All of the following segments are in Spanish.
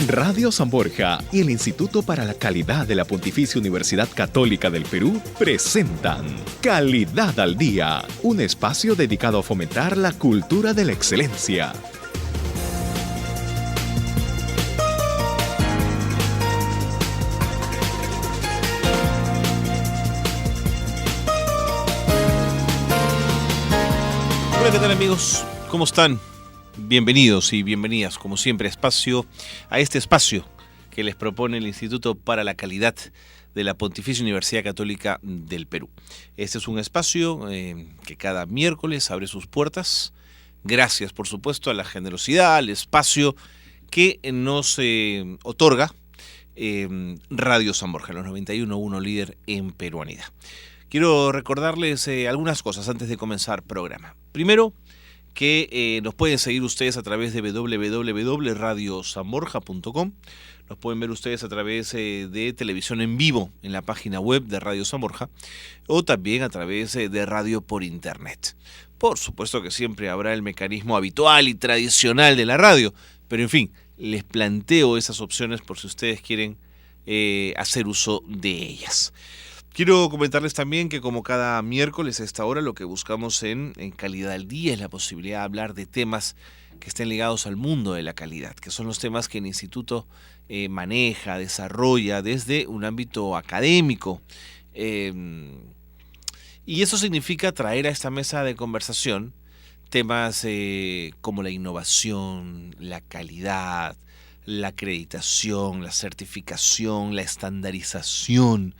Radio San Borja y el Instituto para la Calidad de la Pontificia Universidad Católica del Perú presentan Calidad al Día, un espacio dedicado a fomentar la cultura de la excelencia. Hola, ¿qué tal amigos? ¿Cómo están? Bienvenidos y bienvenidas, como siempre, a este espacio que les propone el Instituto para la Calidad de la Pontificia Universidad Católica del Perú. Este es un espacio que cada miércoles abre sus puertas, gracias por supuesto a la generosidad, al espacio que nos otorga Radio San Borja, los 91.1 líder en peruanidad. Quiero recordarles algunas cosas antes de comenzar programa. Primero, que nos pueden seguir ustedes a través de www.radiosanborja.com. Nos pueden ver ustedes a través de televisión en vivo en la página web de Radio San Borja o también a través de radio por internet. Por supuesto que siempre habrá el mecanismo habitual y tradicional de la radio, pero en fin, les planteo esas opciones por si ustedes quieren hacer uso de ellas. Quiero comentarles también que como cada miércoles a esta hora lo que buscamos en Calidad al Día es la posibilidad de hablar de temas que estén ligados al mundo de la calidad, que son los temas que el Instituto maneja, desarrolla desde un ámbito académico. Y eso significa traer a esta mesa de conversación temas como la innovación, la calidad, la acreditación, la certificación, la estandarización,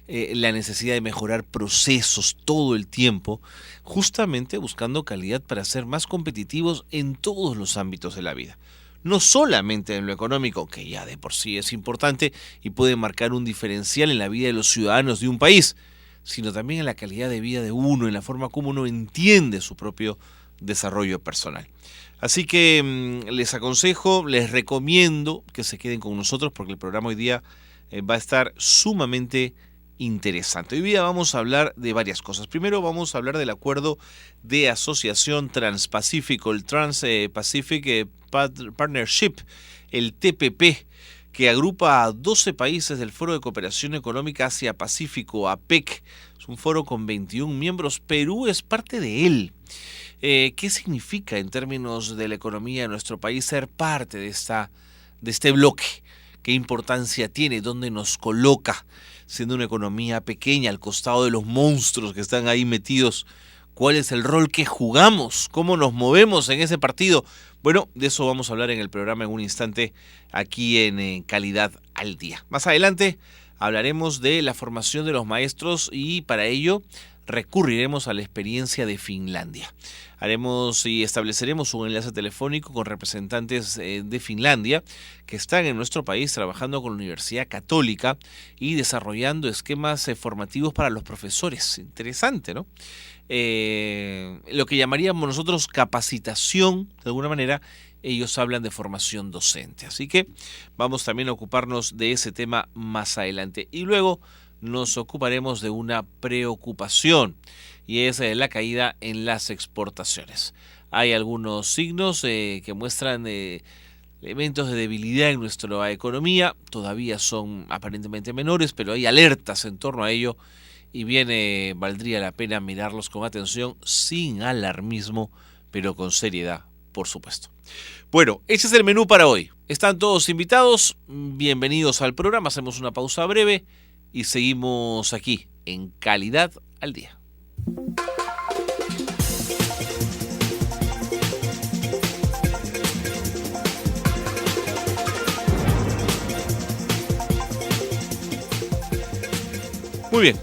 la necesidad de mejorar procesos todo el tiempo, justamente buscando calidad para ser más competitivos en todos los ámbitos de la vida. No solamente en lo económico, que ya de por sí es importante y puede marcar un diferencial en la vida de los ciudadanos de un país, sino también en la calidad de vida de uno, en la forma como uno entiende su propio desarrollo personal. Así que les aconsejo, les recomiendo que se queden con nosotros porque el programa hoy día va a estar sumamente interesante. Hoy día vamos a hablar de varias cosas. Primero vamos a hablar del acuerdo de asociación Transpacífico, el Trans-Pacific Partnership, el TPP, que agrupa a 12 países del Foro de Cooperación Económica Asia-Pacífico, APEC. Es un foro con 21 miembros. Perú es parte de él. ¿Qué significa en términos de la economía de nuestro país ser parte de este bloque? ¿Qué importancia tiene? ¿Dónde nos coloca? Siendo una economía pequeña al costado de los monstruos que están ahí metidos, ¿cuál es el rol que jugamos? ¿Cómo nos movemos en ese partido? Bueno, de eso vamos a hablar en el programa en un instante aquí en Calidad al Día. Más adelante hablaremos de la formación de los maestros y para ello recurriremos a la experiencia de Finlandia. Haremos y estableceremos un enlace telefónico con representantes de Finlandia que están en nuestro país trabajando con la Universidad Católica y desarrollando esquemas formativos para los profesores. Interesante, ¿no? Lo que llamaríamos nosotros capacitación, de alguna manera, ellos hablan de formación docente. Así que vamos también a ocuparnos de ese tema más adelante. Y luego nos ocuparemos de una preocupación y es la caída en las exportaciones. Hay algunos signos que muestran elementos de debilidad en nuestra economía, todavía son aparentemente menores, pero hay alertas en torno a ello y bien valdría la pena mirarlos con atención, sin alarmismo, pero con seriedad, por supuesto. Bueno, ese es el menú para hoy. Están todos invitados, bienvenidos al programa, hacemos una pausa breve y seguimos aquí en Calidad al Día. Muy bien,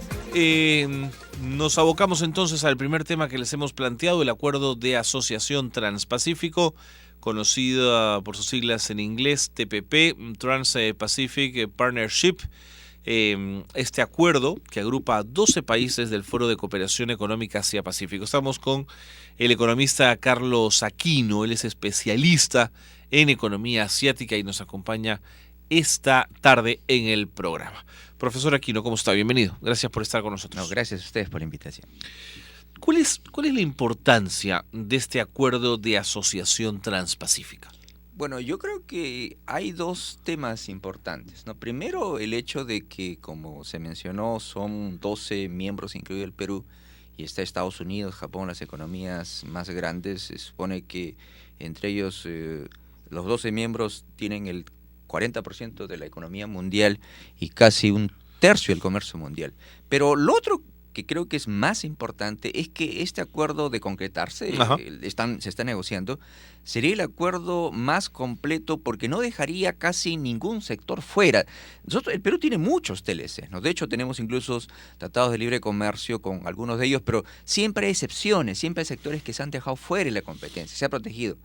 nos abocamos entonces al primer tema que les hemos planteado, el acuerdo de asociación Transpacífico, conocida por sus siglas en inglés TPP, Trans-Pacific Partnership. Este acuerdo que agrupa a 12 países del Foro de Cooperación Económica Asia-Pacífico. Estamos con el economista Carlos Aquino, él es especialista en economía asiática y nos acompaña esta tarde en el programa. Profesor Aquino, ¿cómo está? Bienvenido. Gracias por estar con nosotros. No, gracias a ustedes por la invitación. ¿Cuál es la importancia de este acuerdo de asociación transpacífica? Bueno, yo creo que hay dos temas importantes, ¿no? Primero, el hecho de que, como se mencionó, son 12 miembros, incluido el Perú, y está Estados Unidos, Japón, las economías más grandes. Se supone que entre ellos los 12 miembros tienen el 40% de la economía mundial y casi un tercio del comercio mundial. Pero lo otro que creo que es más importante es que este acuerdo de concretarse, se está negociando, sería el acuerdo más completo porque no dejaría casi ningún sector fuera. El Perú tiene muchos TLCs, ¿no? De hecho tenemos incluso tratados de libre comercio con algunos de ellos, pero siempre hay excepciones, siempre hay sectores que se han dejado fuera de la competencia, se ha protegido.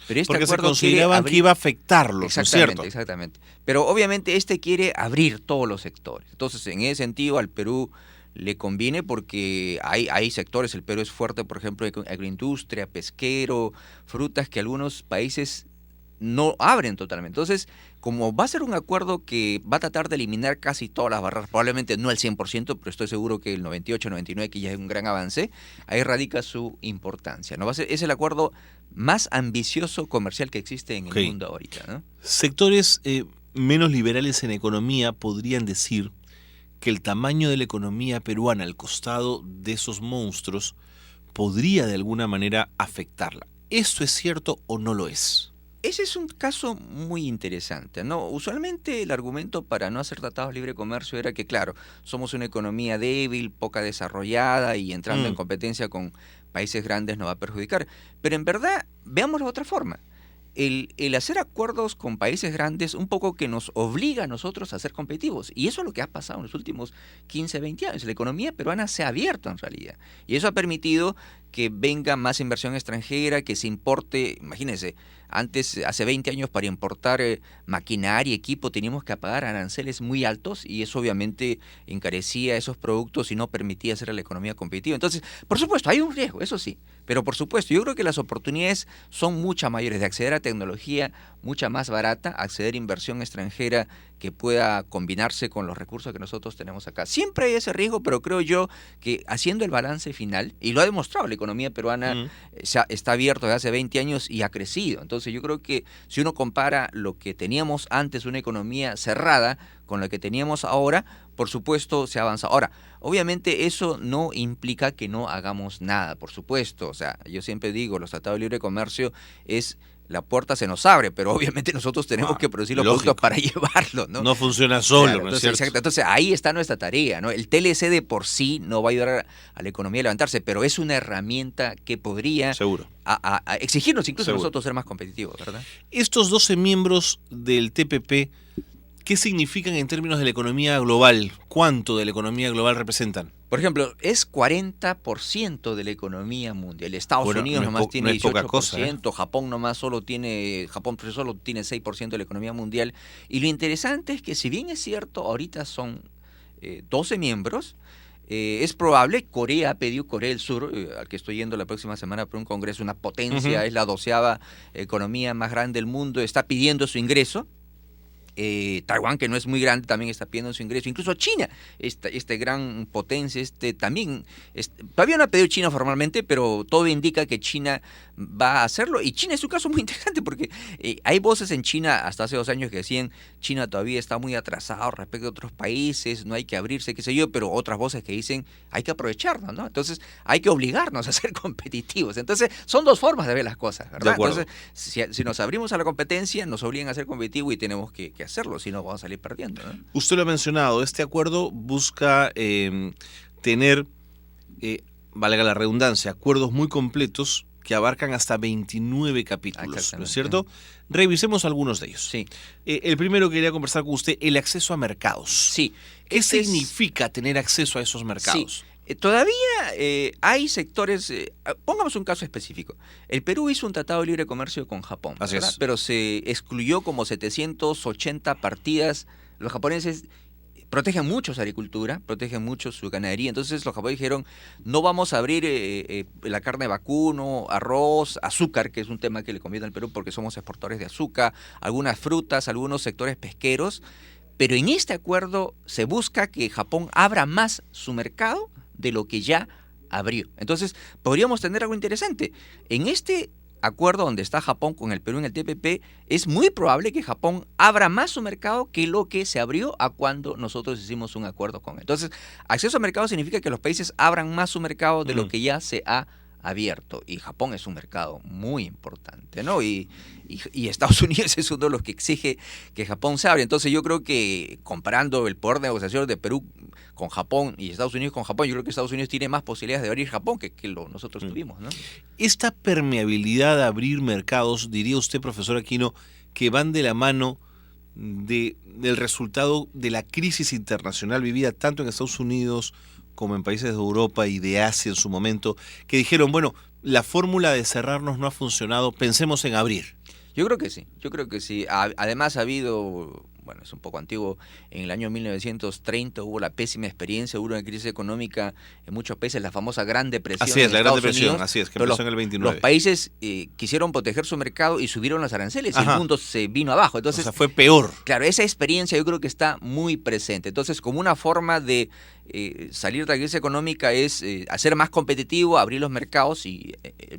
Pero este porque se acuerdo consideraban que iba a afectarlos, ¿no es cierto? Exactamente. Pero obviamente quiere abrir todos los sectores. Entonces, en ese sentido, al Perú le conviene porque hay sectores, el Perú es fuerte, por ejemplo, agroindustria, pesquero, frutas que algunos países no abren totalmente. Entonces, como va a ser un acuerdo que va a tratar de eliminar casi todas las barreras, probablemente no el 100%, pero estoy seguro que el 98, 99, que ya es un gran avance, ahí radica su importancia, ¿no? Es el acuerdo más ambicioso comercial que existe en el mundo ahorita, ¿no? Sectores menos liberales en economía podrían decir que el tamaño de la economía peruana al costado de esos monstruos podría de alguna manera afectarla. ¿Esto es cierto o no lo es? Ese es un caso muy interesante, ¿no? Usualmente el argumento para no hacer tratados de libre comercio era que, claro, somos una economía débil, poca desarrollada y entrando en competencia con países grandes nos va a perjudicar. Pero en verdad, veámoslo de otra forma. El hacer acuerdos con países grandes un poco que nos obliga a nosotros a ser competitivos. Y eso es lo que ha pasado en los últimos 15, 20 años. La economía peruana se ha abierto en realidad. Y eso ha permitido que venga más inversión extranjera, que se importe, imagínense, antes, hace 20 años, para importar maquinaria, equipo, teníamos que pagar aranceles muy altos y eso obviamente encarecía esos productos y no permitía hacer a la economía competitiva. Entonces, por supuesto, hay un riesgo, eso sí, pero por supuesto, yo creo que las oportunidades son muchas mayores de acceder a tecnología mucha más barata, acceder a inversión extranjera que pueda combinarse con los recursos que nosotros tenemos acá. Siempre hay ese riesgo, pero creo yo que haciendo el balance final, y lo ha demostrado, la economía peruana está abierta desde hace 20 años y ha crecido. Entonces yo creo que si uno compara lo que teníamos antes, una economía cerrada, con lo que teníamos ahora, por supuesto se avanza. Ahora, obviamente eso no implica que no hagamos nada, por supuesto. O sea, yo siempre digo, los tratados de libre comercio la puerta se nos abre, pero obviamente nosotros tenemos que producir los productos para llevarlos, ¿no? No funciona solo, claro, ¿no es cierto? Exacto. Entonces ahí está nuestra tarea, ¿no? El TLC de por sí no va a ayudar a la economía a levantarse, pero es una herramienta que podría a exigirnos incluso a nosotros ser más competitivos, ¿verdad? Estos 12 miembros del TPP, ¿qué significan en términos de la economía global? ¿Cuánto de la economía global representan? Por ejemplo, es 40% de la economía mundial. Estados Unidos nomás tiene 18%, Japón solo tiene 6% de la economía mundial. Y lo interesante es que si bien es cierto, ahorita son 12 miembros, es probable, Corea del Sur, al que estoy yendo la próxima semana por un congreso, una potencia, es la 12ª economía más grande del mundo, está pidiendo su ingreso. Taiwán, que no es muy grande, también está pidiendo su ingreso. Incluso China, este gran potencia, también, todavía no ha pedido China formalmente, pero todo indica que China va a hacerlo. Y China es un caso muy interesante porque hay voces en China hasta hace 2 años que decían China todavía está muy atrasado respecto a otros países, no hay que abrirse, qué sé yo, pero otras voces que dicen hay que aprovecharnos, ¿no? Entonces hay que obligarnos a ser competitivos. Entonces son dos formas de ver las cosas, ¿verdad? Entonces si nos abrimos a la competencia, nos obligan a ser competitivos y tenemos que hacerlo, si no vamos a salir perdiendo, ¿no? Usted lo ha mencionado, este acuerdo busca tener, valga la redundancia, acuerdos muy completos que abarcan hasta 29 capítulos, ¿no es cierto? Revisemos algunos de ellos. Sí. El primero que quería conversar con usted, el acceso a mercados. Sí. ¿Qué significa tener acceso a esos mercados? Sí. Todavía hay sectores, pongamos un caso específico. El Perú hizo un tratado de libre comercio con Japón, ¿verdad? Pero se excluyó como 780 partidas. Los japoneses protegen mucho su agricultura, protegen mucho su ganadería. Entonces los japoneses dijeron, no vamos a abrir la carne de vacuno, arroz, azúcar, que es un tema que le conviene al Perú porque somos exportadores de azúcar, algunas frutas, algunos sectores pesqueros. Pero en este acuerdo se busca que Japón abra más su mercado de lo que ya abrió. Entonces, podríamos tener algo interesante. En este acuerdo donde está Japón con el Perú en el TPP, es muy probable que Japón abra más su mercado que lo que se abrió a cuando nosotros hicimos un acuerdo con él. Entonces, acceso al mercado significa que los países abran más su mercado de lo que ya se ha abierto. Y Japón es un mercado muy importante, ¿no? Y Estados Unidos es uno de los que exige que Japón se abra. Entonces yo creo que comparando el poder de negociación de Perú con Japón y Estados Unidos con Japón, yo creo que Estados Unidos tiene más posibilidades de abrir Japón que nosotros tuvimos, ¿no? Esta permeabilidad a abrir mercados, diría usted, profesor Aquino, que van de la mano del resultado de la crisis internacional vivida tanto en Estados Unidos como en países de Europa y de Asia en su momento, que dijeron, bueno, la fórmula de cerrarnos no ha funcionado, pensemos en abrir. Yo creo que sí. Además ha habido, bueno, es un poco antiguo, en el año 1930 hubo la pésima experiencia, hubo una crisis económica en muchos países, la famosa Gran Depresión. Así es, la Gran Depresión, Unidos, así es, que empezó en el 29. Los países quisieron proteger su mercado y subieron los aranceles y el mundo se vino abajo. Entonces, o sea, fue peor. Claro, esa experiencia yo creo que está muy presente. Entonces, como una forma de salir de la crisis económica es hacer más competitivo, abrir los mercados y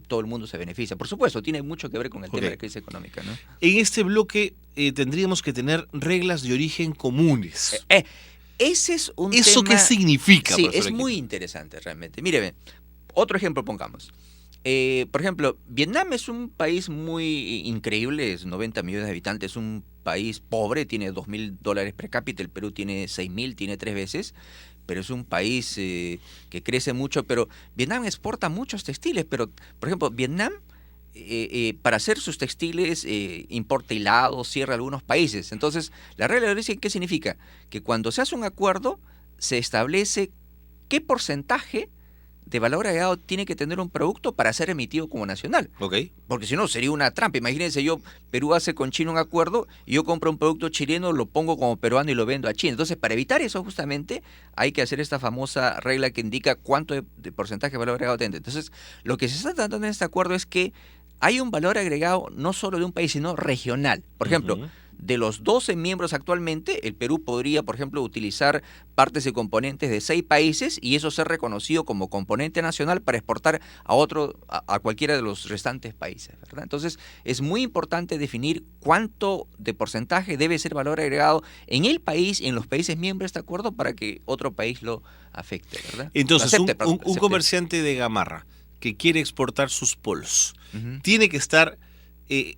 todo el mundo se beneficia. Por supuesto, tiene mucho que ver con el tema de la crisis económica, ¿no? En este bloque tendríamos que tener reglas de origen comunes. Ese es un ¿Eso tema... qué significa? Sí, es muy interesante realmente. Mire, otro ejemplo pongamos. Por ejemplo, Vietnam es un país muy increíble, es 90 millones de habitantes, es un país pobre, tiene $2.000 per cápita, el Perú tiene 6.000, tiene 3 veces, pero es un país que crece mucho, pero Vietnam exporta muchos textiles, pero por ejemplo, Vietnam para hacer sus textiles importa hilados, cierra algunos países. Entonces, la regla de origen, ¿qué significa? Que cuando se hace un acuerdo, se establece qué porcentaje de valor agregado tiene que tener un producto para ser emitido como nacional. Okay. Porque si no, sería una trampa. Imagínense, Perú hace con China un acuerdo y yo compro un producto chileno, lo pongo como peruano y lo vendo a China. Entonces, para evitar eso, justamente, hay que hacer esta famosa regla que indica cuánto de porcentaje de valor agregado tiene. Entonces, lo que se está tratando en este acuerdo es que hay un valor agregado no solo de un país, sino regional. Por ejemplo, de los 12 miembros actualmente, el Perú podría, por ejemplo, utilizar partes y componentes de 6 países y eso ser reconocido como componente nacional para exportar a cualquiera de los restantes países, ¿verdad? Entonces, es muy importante definir cuánto de porcentaje debe ser valor agregado en el país y en los países miembros de este acuerdo para que otro país lo afecte, ¿verdad? Entonces, un comerciante de Gamarra que quiere exportar sus polos, ¿tiene que estar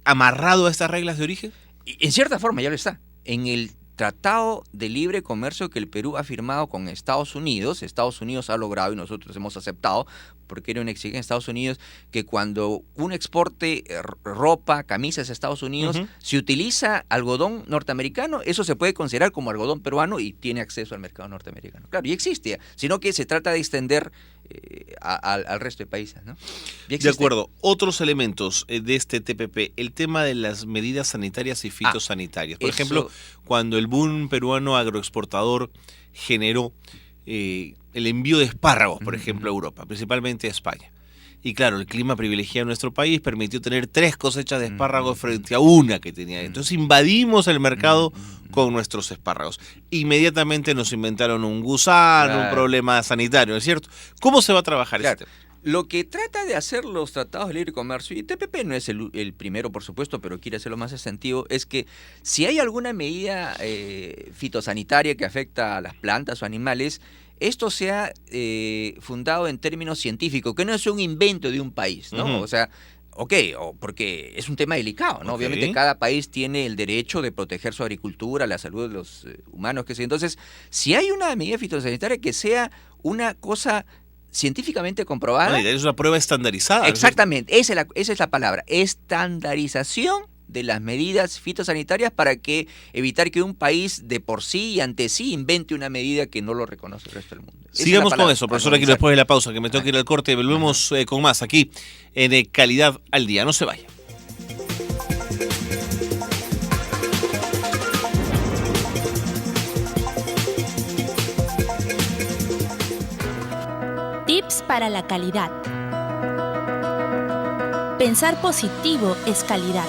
amarrado a estas reglas de origen? En cierta forma ya lo está. En el Tratado de Libre Comercio que el Perú ha firmado con Estados Unidos ha logrado y nosotros hemos aceptado, porque era una exigencia en Estados Unidos, que cuando uno exporte ropa, camisas a Estados Unidos, si utiliza algodón norteamericano, eso se puede considerar como algodón peruano y tiene acceso al mercado norteamericano. Claro, y existe, sino que se trata de extender al resto de países, ¿no? De acuerdo. Otros elementos de este TPP, el tema de las medidas sanitarias y fitosanitarias. Por ejemplo, cuando el boom peruano agroexportador generó el envío de espárragos, por ejemplo, a Europa, principalmente a España. Y claro, el clima privilegiado de nuestro país permitió tener 3 cosechas de espárragos frente a una que tenía. Entonces invadimos el mercado con nuestros espárragos. Inmediatamente nos inventaron un gusano, un problema sanitario, ¿no es cierto? ¿Cómo se va a trabajar este tema? Lo que trata de hacer los tratados de libre comercio, y TPP no es el primero, por supuesto, pero quiere hacerlo más extensivo, es que si hay alguna medida fitosanitaria que afecta a las plantas o animales, esto sea fundado en términos científicos, que no es un invento de un país, ¿no? O sea, porque es un tema delicado, ¿no? Obviamente cada país tiene el derecho de proteger su agricultura, la salud de los humanos, que sea. Entonces, si hay una medida fitosanitaria que sea una cosa científicamente comprobada. Es una prueba estandarizada. Exactamente, esa es la palabra, estandarización de las medidas fitosanitarias para evitar que un país de por sí y ante sí invente una medida que no lo reconoce el resto del mundo. Sigamos con eso, profesor, aquí después de la pausa, que me tengo que ir al corte, volvemos con más aquí en Calidad al Día. No se vaya. Tips para la calidad. Pensar positivo es calidad.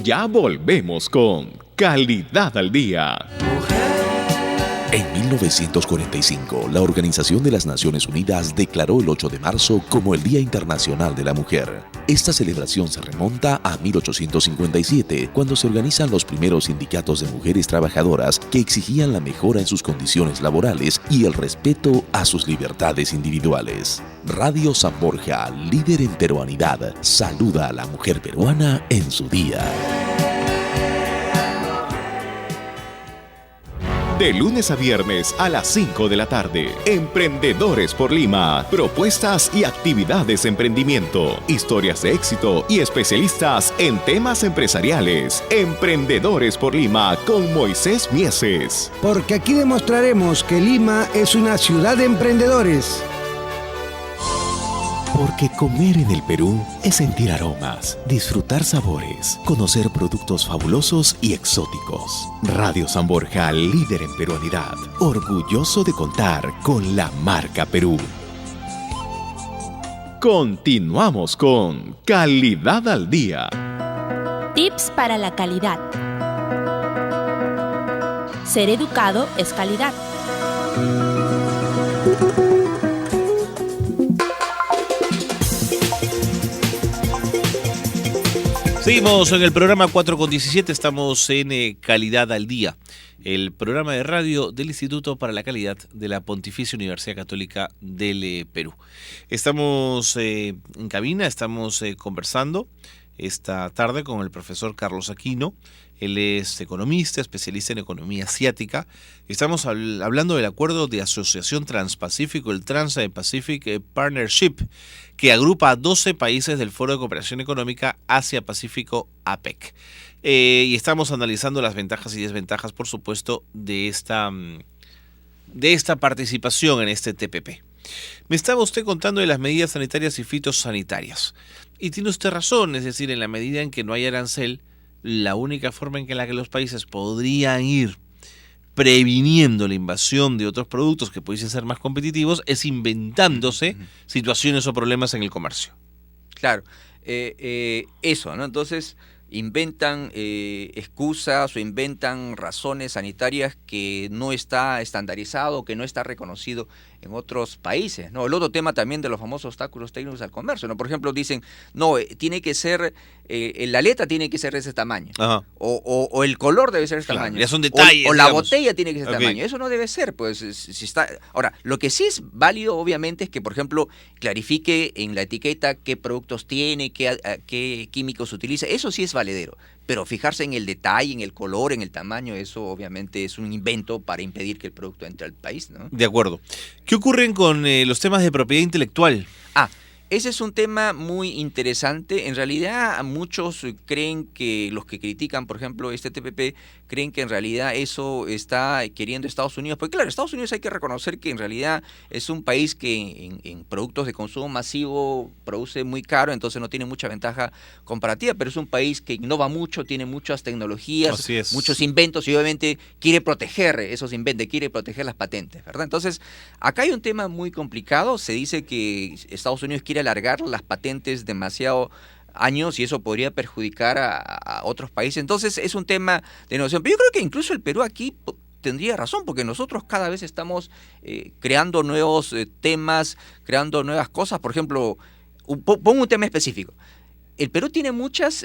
Ya volvemos con Calidad al Día. En 1945, la Organización de las Naciones Unidas declaró el 8 de marzo como el Día Internacional de la Mujer. Esta celebración se remonta a 1857, cuando se organizan los primeros sindicatos de mujeres trabajadoras que exigían la mejora en sus condiciones laborales y el respeto a sus libertades individuales. Radio San Borja, líder en peruanidad, saluda a la mujer peruana en su día. De lunes a viernes a las 5 de la tarde. Emprendedores por Lima. Propuestas y actividades de emprendimiento. Historias de éxito y especialistas en temas empresariales. Emprendedores por Lima con Moisés Mieses. Porque aquí demostraremos que Lima es una ciudad de emprendedores. Porque comer en el Perú es sentir aromas, disfrutar sabores, conocer productos fabulosos y exóticos. Radio San Borja, líder en peruanidad, orgulloso de contar con la marca Perú. Continuamos con Calidad al Día. Tips para la calidad. Ser educado es calidad. Seguimos en el programa 4:17, estamos en Calidad al Día, el programa de radio del Instituto para la Calidad de la Pontificia Universidad Católica del Perú. Estamos en cabina, estamos conversando esta tarde con el profesor Carlos Aquino. Él es economista, especialista en economía asiática. Estamos hablando del acuerdo de asociación transpacífico, el Trans-Pacific Partnership, que agrupa a 12 países del Foro de Cooperación Económica Asia-Pacífico, APEC. Y estamos analizando las ventajas y desventajas, por supuesto, de esta participación en este TPP. Me estaba usted contando de las medidas sanitarias y fitosanitarias. Y tiene usted razón, es decir, en la medida en que no hay arancel, la única forma en la que los países podrían ir previniendo la invasión de otros productos que pudiesen ser más competitivos es inventándose situaciones o problemas en el comercio. Claro, eso, ¿no? Entonces inventan excusas o inventan razones sanitarias que no está estandarizado, que no está reconocido en otros países, ¿no? El otro tema también de los famosos obstáculos técnicos al comercio, ¿no? Por ejemplo, dicen, no, tiene que ser, la letra tiene que ser de ese tamaño, o el color debe ser de ese tamaño, ya son detalles, o la digamos. botella tiene que ser de ese tamaño. Eso no debe ser, pues, si está. Ahora, lo que sí es válido, obviamente, es que, por ejemplo, clarifique en la etiqueta qué productos tiene, qué químicos utiliza. Eso sí es valedero. Pero fijarse en el detalle, en el color, en el tamaño, eso obviamente es un invento para impedir que el producto entre al país, ¿no? De acuerdo. ¿Qué ocurren con los temas de propiedad intelectual? Ese es un tema muy interesante. En realidad, muchos creen que, los que critican, por ejemplo, este TPP, creen que en realidad eso está queriendo Estados Unidos. Porque claro, Estados Unidos hay que reconocer que en realidad es un país que en productos de consumo masivo produce muy caro, entonces no tiene mucha ventaja comparativa, pero es un país que innova mucho, tiene muchas tecnologías, muchos inventos y obviamente quiere proteger esos inventos, quiere proteger las patentes, ¿verdad? Entonces, acá hay un tema muy complicado. Se dice que Estados Unidos quiere alargar las patentes demasiado años y eso podría perjudicar a otros países. Entonces es un tema de negociación. Pero yo creo que incluso el Perú aquí tendría razón, porque nosotros cada vez estamos creando nuevos temas, creando nuevas cosas. Por ejemplo, pongo un tema específico. El Perú tiene muchos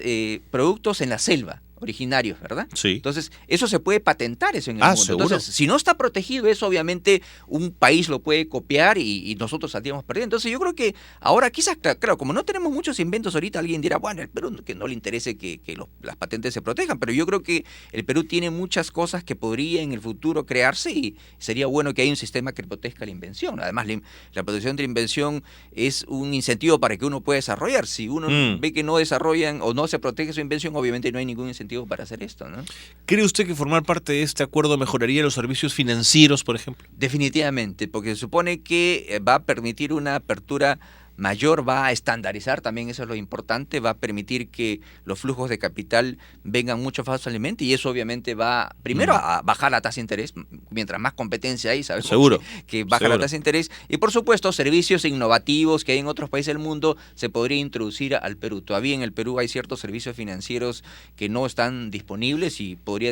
productos en la selva originarios, ¿verdad? Sí. Entonces, eso se puede patentar eso en el mundo. ¿seguro? Entonces, si no está protegido eso, obviamente un país lo puede copiar y nosotros saldríamos perdiendo. Entonces, yo creo que ahora quizás, claro, como no tenemos muchos inventos ahorita, alguien dirá, bueno, el Perú que no le interese que las patentes se protejan, pero yo creo que el Perú tiene muchas cosas que podría en el futuro crearse y sería bueno que haya un sistema que proteja la invención. Además, la protección de la invención es un incentivo para que uno pueda desarrollar. Si uno ve que no desarrollan o no se protege su invención, obviamente no hay ningún incentivo para hacer esto, ¿no? ¿Cree usted que formar parte de este acuerdo mejoraría los servicios financieros, por ejemplo? Definitivamente, porque se supone que va a permitir una apertura mayor, va a estandarizar, también eso es lo importante, va a permitir que los flujos de capital vengan mucho más fácilmente y eso obviamente va primero a bajar la tasa de interés, mientras más competencia hay, sabemos que baja la tasa de interés y por supuesto servicios innovativos que hay en otros países del mundo se podría introducir al Perú. Todavía en el Perú hay ciertos servicios financieros que no están disponibles y podría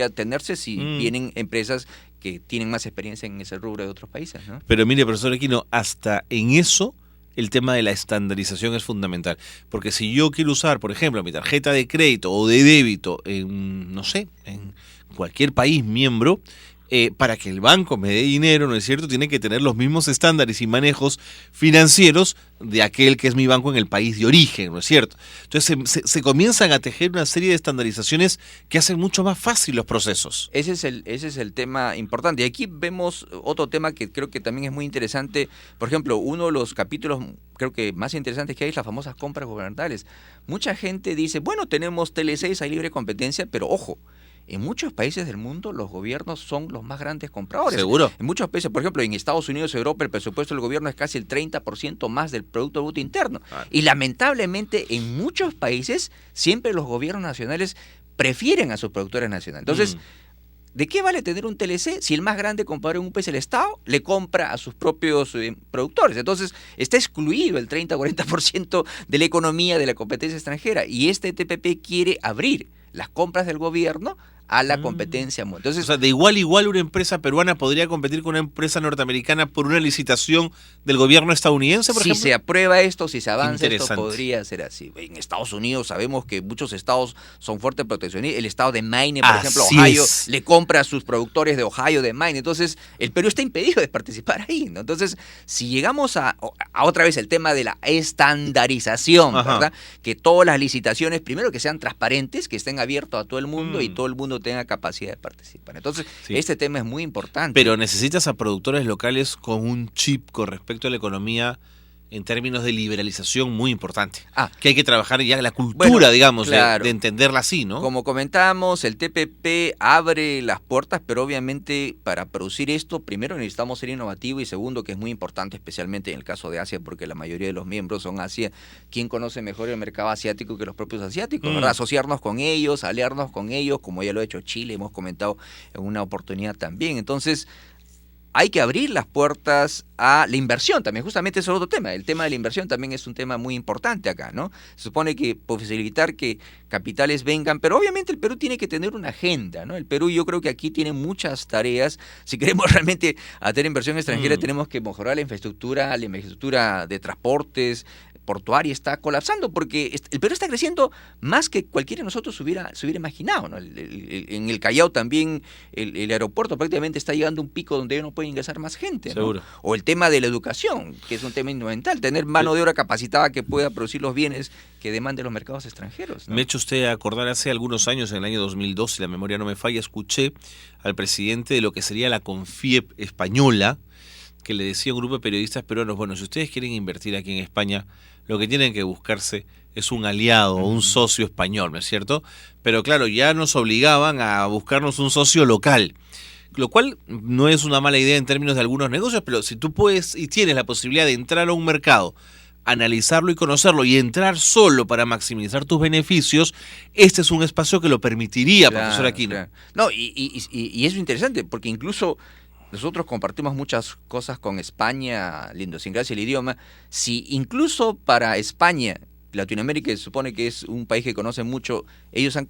tenerse si vienen empresas que tienen más experiencia en ese rubro de otros países, ¿no? Pero mire, profesor Aquino, hasta en eso el tema de la estandarización es fundamental. Porque si yo quiero usar, por ejemplo, mi tarjeta de crédito o de débito en, no sé, en cualquier país miembro, para que el banco me dé dinero, ¿no es cierto?, tiene que tener los mismos estándares y manejos financieros de aquel que es mi banco en el país de origen, ¿no es cierto? Entonces se comienzan a tejer una serie de estandarizaciones que hacen mucho más fácil los procesos. Ese es el tema importante. Y aquí vemos otro tema que creo que también es muy interesante. Por ejemplo, uno de los capítulos creo que más interesantes que hay es las famosas compras gubernamentales. Mucha gente dice, bueno, tenemos TLCs, hay libre competencia, pero ojo, en muchos países del mundo los gobiernos son los más grandes compradores. ¿Seguro? En muchos países, por ejemplo, en Estados Unidos, Europa, el presupuesto del gobierno es casi el 30% más del Producto Bruto Interno. Y lamentablemente en muchos países siempre los gobiernos nacionales prefieren a sus productores nacionales. Entonces, ¿de qué vale tener un TLC si el más grande comprador en un país, el Estado, le compra a sus propios productores? Entonces, está excluido el 30-40% de la economía de la competencia extranjera. Y este TPP quiere abrir las compras del gobierno a la competencia mundial. Entonces, o sea, de igual a igual una empresa peruana podría competir con una empresa norteamericana por una licitación del gobierno estadounidense, por ejemplo. Si se aprueba esto, si se avanza esto, podría ser así. En Estados Unidos sabemos que muchos estados son fuertes proteccionistas. El estado de Maine, por ejemplo, Ohio, le compra a sus productores de Ohio, de Maine. Entonces, el Perú está impedido de participar ahí, ¿no? Entonces, si llegamos a otra vez el tema de la estandarización, ¿verdad? Que todas las licitaciones, primero que sean transparentes, que estén abiertas a todo el mundo y todo el mundo tenga capacidad de participar. Entonces, este tema es muy importante. Pero necesitas a productores locales con un chip con respecto a la economía en términos de liberalización muy importante. Que hay que trabajar ya la cultura, digamos, claro, de entenderla así, ¿no? Como comentábamos, el TPP abre las puertas, pero obviamente para producir esto, primero necesitamos ser innovativos y segundo, que es muy importante, especialmente en el caso de Asia, porque la mayoría de los miembros son Asia. ¿Quién conoce mejor el mercado asiático que los propios asiáticos? ¿Verdad? Asociarnos con ellos, aliarnos con ellos, como ya lo ha hecho Chile, hemos comentado en una oportunidad también. Entonces, hay que abrir las puertas a la inversión también, justamente ese es otro tema. El tema de la inversión también es un tema muy importante acá, ¿no? Se supone que posibilitar que capitales vengan, pero obviamente el Perú tiene que tener una agenda, ¿no? El Perú yo creo que aquí tiene muchas tareas. Si queremos realmente hacer inversión extranjera, tenemos que mejorar la infraestructura de transportes, portuaria está colapsando porque el Perú está creciendo más que cualquiera de nosotros se hubiera imaginado, ¿no? En el Callao también el aeropuerto prácticamente está llegando a un pico donde ya no puede ingresar más gente, ¿no? Seguro. O el tema de la educación, que es un tema fundamental, tener mano de obra capacitada que pueda producir los bienes que demanden los mercados extranjeros, ¿no? Me ha hecho usted acordar hace algunos años, en el año 2002, si la memoria no me falla, escuché al presidente de lo que sería la CONFIEP española, que le decía a un grupo de periodistas peruanos, bueno, si ustedes quieren invertir aquí en España, lo que tienen que buscarse es un aliado, un socio español, ¿no es cierto? Pero claro, ya nos obligaban a buscarnos un socio local, lo cual no es una mala idea en términos de algunos negocios, pero si tú puedes y tienes la posibilidad de entrar a un mercado, analizarlo y conocerlo y entrar solo para maximizar tus beneficios, este es un espacio que lo permitiría, profesor Aquino. Claro. No, y eso es interesante, porque incluso nosotros compartimos muchas cosas con España, la idiosincrasia, el idioma. Si incluso para España, Latinoamérica se supone que es un país que conoce mucho, ellos han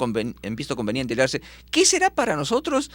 visto conveniente aliarse, ¿qué será para nosotros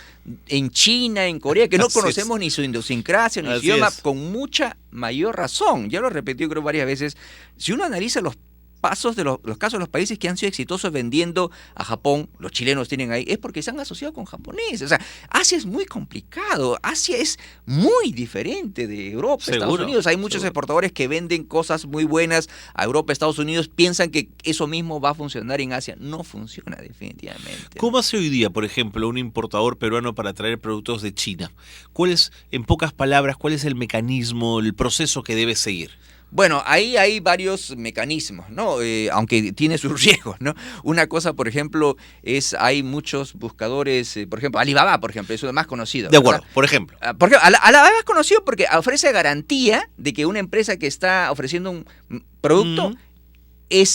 en China, en Corea, que no conocemos ni su idiosincrasia, ni su idioma? Con mucha mayor razón. Ya lo he repetido creo varias veces. Si uno analiza los casos de los países que han sido exitosos vendiendo a Japón, los chilenos tienen ahí, es porque se han asociado con japoneses. O sea, Asia es muy complicado, Asia es muy diferente de Europa, Estados Unidos. Hay muchos exportadores que venden cosas muy buenas a Europa, Estados Unidos, piensan que eso mismo va a funcionar en Asia. No funciona definitivamente. ¿Cómo hace hoy día, por ejemplo, un importador peruano para traer productos de China? En pocas palabras, cuál es el mecanismo, el proceso que debe seguir? Bueno, ahí hay varios mecanismos, ¿no? Aunque tiene sus riesgos, ¿no? Una cosa, por ejemplo, hay muchos buscadores, por ejemplo, Alibaba, por ejemplo, es lo más conocido. De acuerdo, ¿verdad? Por ejemplo. Alibaba es conocido porque ofrece garantía de que una empresa que está ofreciendo un producto es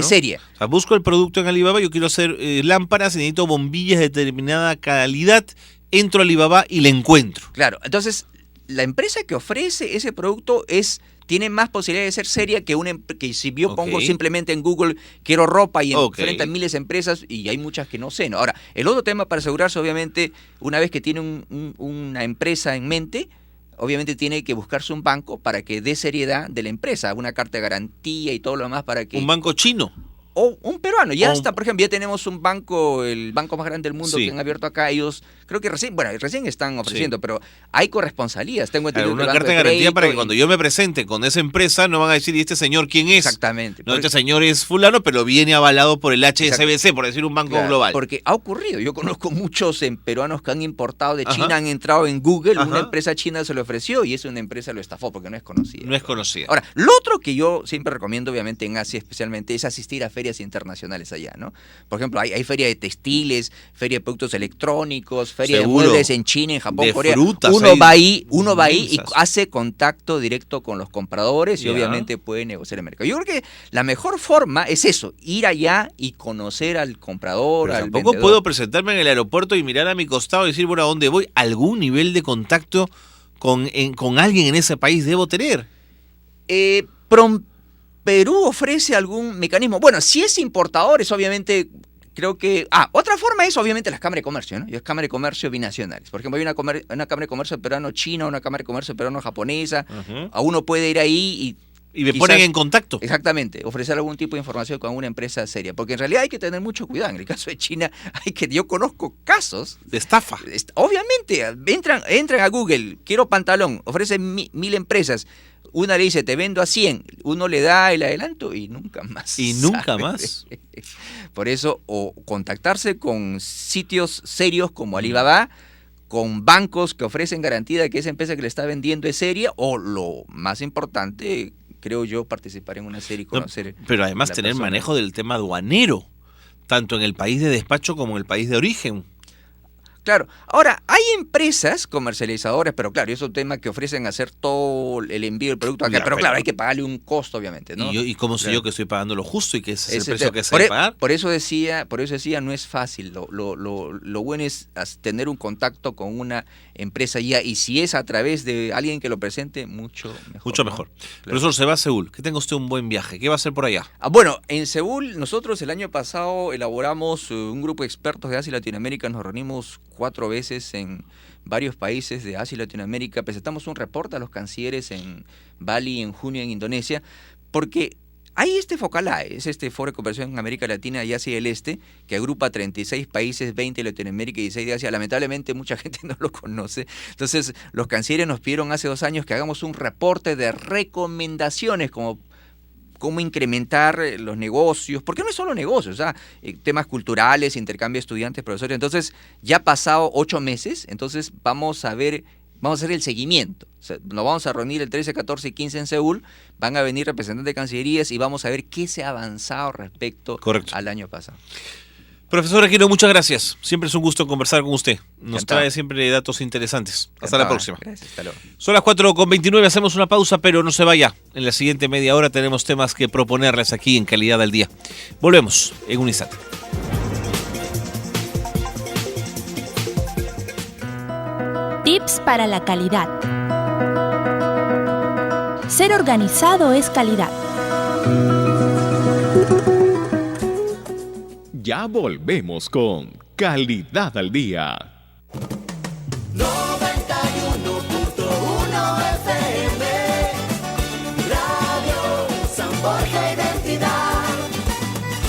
seria. O sea, busco el producto en Alibaba, yo quiero hacer lámparas y necesito bombillas de determinada calidad, entro a Alibaba y la encuentro. Claro, entonces la empresa que ofrece ese producto es tiene más posibilidades de ser seria que que si yo Ok. pongo simplemente en Google quiero ropa y Ok. enfrentan miles de empresas y hay muchas que no sé, ¿no? Ahora, el otro tema para asegurarse, obviamente, una vez que tiene una empresa en mente, obviamente tiene que buscarse un banco para que dé seriedad de la empresa, una carta de garantía y todo lo demás para que... Un banco chino. O un peruano, ya O está, por ejemplo, ya tenemos un banco, el banco más grande del mundo Sí. que han abierto acá, ellos creo que recién están ofreciendo, pero hay corresponsalías, tengo entendido Claro, que una el banco carta de garantía para que crédito cuando yo me presente con esa empresa no van a decir, ¿y este señor quién es? Exactamente. No, este señor es fulano, pero viene avalado por el HSBC, por decir un banco Claro, global. Porque ha ocurrido. Yo conozco muchos peruanos que han importado de Ajá. China, han entrado en Google, Ajá. una empresa china se lo ofreció y esa una empresa lo estafó porque no es conocida. No es conocida. Ahora, lo otro que yo siempre recomiendo, obviamente en Asia especialmente, es asistir a ferias internacionales allá, ¿no? Por ejemplo, hay feria de textiles, feria de productos electrónicos, feria Seguro. de muebles en China, en Japón, De Corea. frutas, Uno hay va ahí y inmensas. hace contacto directo con los compradores y Ya. obviamente puede negociar el mercado. Yo creo que la mejor forma es eso, ir allá y conocer al comprador, Pero al tampoco vendedor. puedo presentarme en el aeropuerto y mirar a mi costado y decir, bueno, ¿a dónde voy? Algún nivel de contacto con alguien en ese país debo tener. Perú ofrece algún mecanismo. Bueno, si es importador, es obviamente, creo que... otra forma es obviamente las cámaras de comercio, ¿no? Y es cámaras de comercio binacionales. Por ejemplo, hay una cámara de comercio peruano-china, una cámara de comercio peruano-japonesa. A uno puede ir ahí Y me quizás- ponen en contacto. Exactamente, ofrecer algún tipo de información con una empresa seria. Porque en realidad hay que tener mucho cuidado. En el caso de China, yo conozco casos... De estafa. Obviamente, entran a Google, quiero pantalón, ofrecen 1000 empresas. Una le dice, te vendo a 100, uno le da el adelanto y nunca más. Y nunca sabe. más. Por eso, o contactarse con sitios serios como Alibaba, con bancos que ofrecen garantía de que esa empresa que le está vendiendo es seria, o lo más importante, creo yo, participar en una serie y No, conocer. pero además la tener persona. manejo del tema aduanero, tanto en el país de despacho como en el país de origen. Claro, ahora hay empresas comercializadoras, pero claro, es un tema que ofrecen hacer todo el envío del producto acá, Ya, pero pero- claro, hay que pagarle un costo, obviamente, ¿no? ¿Y cómo sé Claro. yo que estoy pagando lo justo y que ese es el Ese precio te- que se por, debe e- pagar? por eso decía, no es fácil. Lo bueno es tener un contacto con una empresa ya, y si es a través de alguien que lo presente, mucho mejor. Mucho ¿no? mejor. Claro. Profesor, se va a Seúl. Que tenga usted un buen viaje. ¿Qué va a hacer por allá? Bueno, en Seúl nosotros el año pasado elaboramos un grupo de expertos de Asia y Latinoamérica, nos reunimos 4 veces en varios países de Asia y Latinoamérica, presentamos un reporte a los cancilleres en Bali en junio en Indonesia, porque hay este FOCALAE, es este Foro de Cooperación en América Latina y Asia del Este, que agrupa 36 países, 20 de Latinoamérica y 16 de Asia. Lamentablemente mucha gente no lo conoce. Entonces los cancilleres nos pidieron hace 2 años que hagamos un reporte de recomendaciones como cómo incrementar los negocios, porque no es solo negocios, temas culturales, intercambio de estudiantes, profesores. Entonces, ya ha pasado 8 meses, entonces vamos a hacer el seguimiento. O sea, nos vamos a reunir el 13, 14 y 15 en Seúl, van a venir representantes de cancillerías y vamos a ver qué se ha avanzado respecto Correcto. al año pasado. Profesor Aquino, muchas gracias. Siempre es un gusto conversar con usted. Nos Encantado. trae siempre datos interesantes. Hasta la Encantado. próxima. Gracias, hasta luego. Son las 4:29, hacemos una pausa, pero no se vaya. En la siguiente media hora tenemos temas que proponerles aquí en Calidad al Día. Volvemos en un instante. Tips para la calidad. Ser organizado es calidad. Ya volvemos con Calidad al Día. 91.1 FM, Radio San Borja Identidad.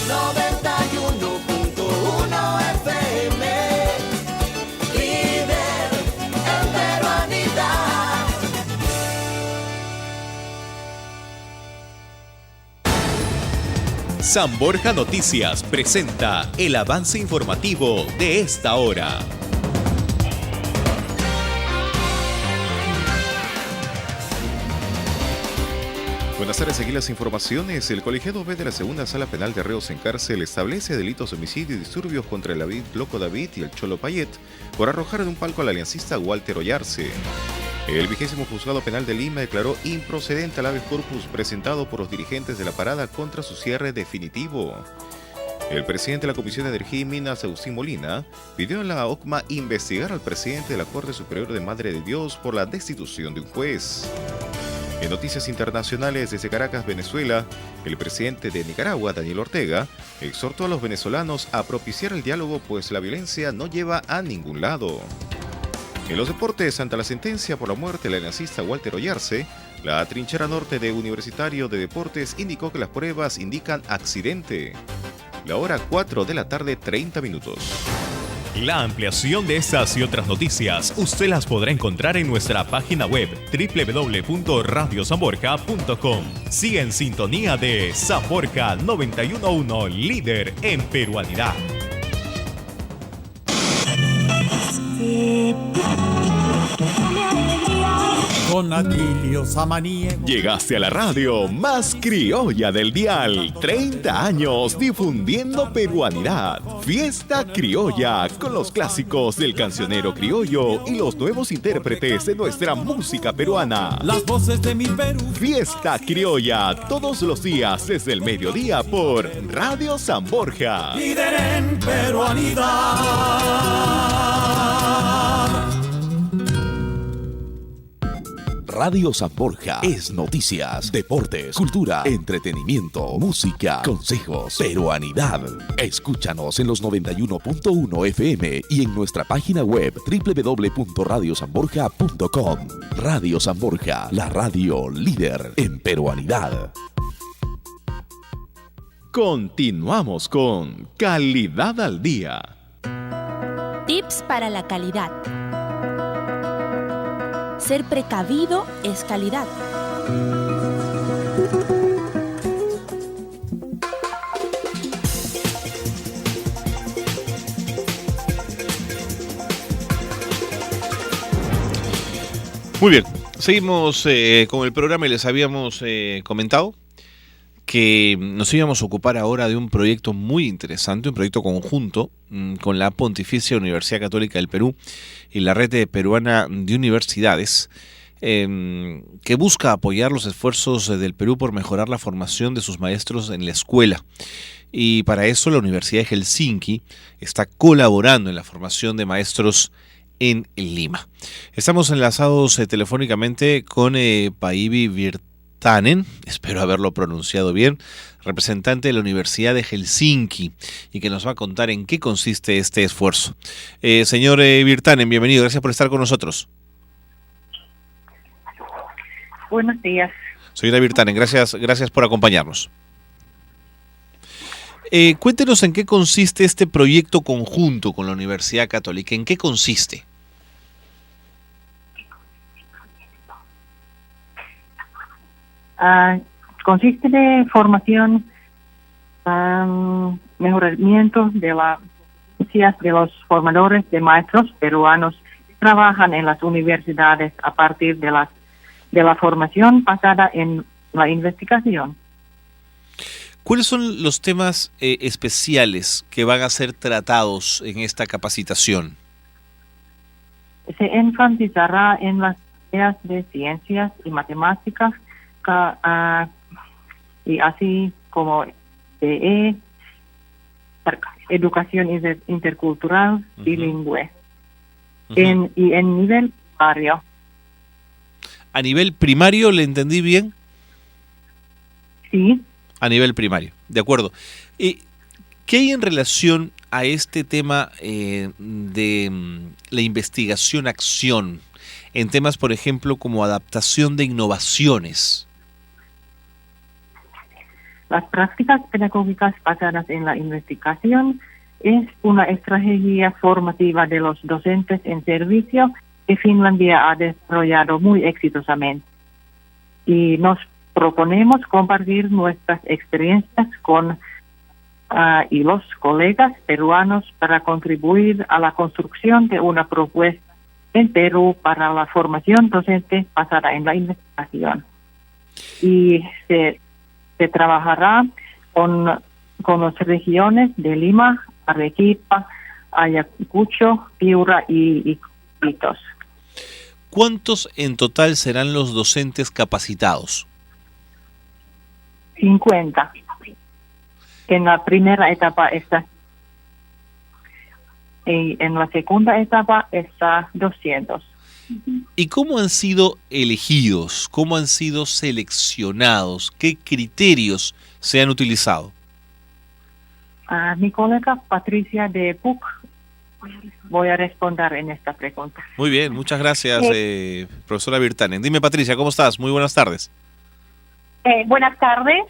91.1 FM, líder en peruanidad. San Borja Noticias presenta el avance informativo de esta hora. Buenas tardes, aquí las informaciones. El colegiado B de la Segunda Sala Penal de Reos en Cárcel establece delitos de homicidio y disturbios contra el David Loco David y el Cholo Payet por arrojar de un palco al aliancista Walter Ollarse. El 20º Juzgado Penal de Lima declaró improcedente al habeas corpus presentado por los dirigentes de la parada contra su cierre definitivo. El presidente de la Comisión de Energía y Minas, Agustín Molina, pidió en la OCMA investigar al presidente de la Corte Superior de Madre de Dios por la destitución de un juez. En noticias internacionales desde Caracas, Venezuela, el presidente de Nicaragua, Daniel Ortega, exhortó a los venezolanos a propiciar el diálogo, pues la violencia no lleva a ningún lado. En los deportes, ante la sentencia por la muerte del nazista Walter Oyarce, la trinchera norte de Universitario de Deportes indicó que las pruebas indican accidente. La hora 4 de la tarde, 30 minutos. La ampliación de estas y otras noticias usted las podrá encontrar en nuestra página web www.radiosanborja.com. Siga en sintonía de San Borja 911, líder en peruanidad. Con Atilio Samaniego. Llegaste a la radio más criolla del dial. 30 años difundiendo peruanidad. Fiesta criolla con los clásicos del cancionero criollo y los nuevos intérpretes de nuestra música peruana. Las voces de mi Perú. Fiesta criolla todos los días desde el mediodía por Radio San Borja. Líder en peruanidad. Radio San Borja es noticias, deportes, cultura, entretenimiento, música, consejos, peruanidad. Escúchanos en los 91.1 FM y en nuestra página web www.radiosanborja.com. Radio San Borja, la radio líder en peruanidad. Continuamos con Calidad al Día. Tips para la calidad. Ser precavido es calidad. Muy bien, seguimos con el programa y les habíamos comentado que nos íbamos a ocupar ahora de un proyecto muy interesante, un proyecto conjunto con la Pontificia Universidad Católica del Perú y la Red Peruana de Universidades, que busca apoyar los esfuerzos del Perú por mejorar la formación de sus maestros en la escuela. Y para eso la Universidad de Helsinki está colaborando en la formación de maestros en Lima. Estamos enlazados telefónicamente con Päivi Virtanen, espero haberlo pronunciado bien, representante de la Universidad de Helsinki, y que nos va a contar en qué consiste este esfuerzo. Señor Virtanen, bienvenido, gracias por estar con nosotros. Buenos días. Señora Virtanen, gracias por acompañarnos. Cuéntenos en qué consiste este proyecto conjunto con la Universidad Católica. ¿En qué consiste? Consiste de formación, mejoramiento de las de los formadores de maestros peruanos que trabajan en las universidades a partir de la formación basada en la investigación. ¿Cuáles son los temas especiales que van a ser tratados en esta capacitación? Se enfatizará en las áreas de ciencias y matemáticas, y así como de educación intercultural bilingüe, y en nivel primario. ¿A nivel primario le entendí bien? Sí. A nivel primario, de acuerdo. ¿Qué hay en relación a este tema de la investigación-acción en temas, por ejemplo, como adaptación de innovaciones? Las prácticas pedagógicas basadas en la investigación es una estrategia formativa de los docentes en servicio que Finlandia ha desarrollado muy exitosamente. Y nos proponemos compartir nuestras experiencias con y los colegas peruanos para contribuir a la construcción de una propuesta en Perú para la formación docente basada en la investigación. Y se trabajará con las regiones de Lima, Arequipa, Ayacucho, Piura y Iquitos. ¿Cuántos en total serán los docentes capacitados? 50. En la primera etapa está, y en la segunda etapa está 200. ¿Y cómo han sido elegidos? ¿Cómo han sido seleccionados? ¿Qué criterios se han utilizado? Mi colega Patricia de PUC voy a responder en esta pregunta. Muy bien, muchas gracias, profesora Virtanen. Dime, Patricia, ¿cómo estás? Muy buenas tardes. Buenas tardes.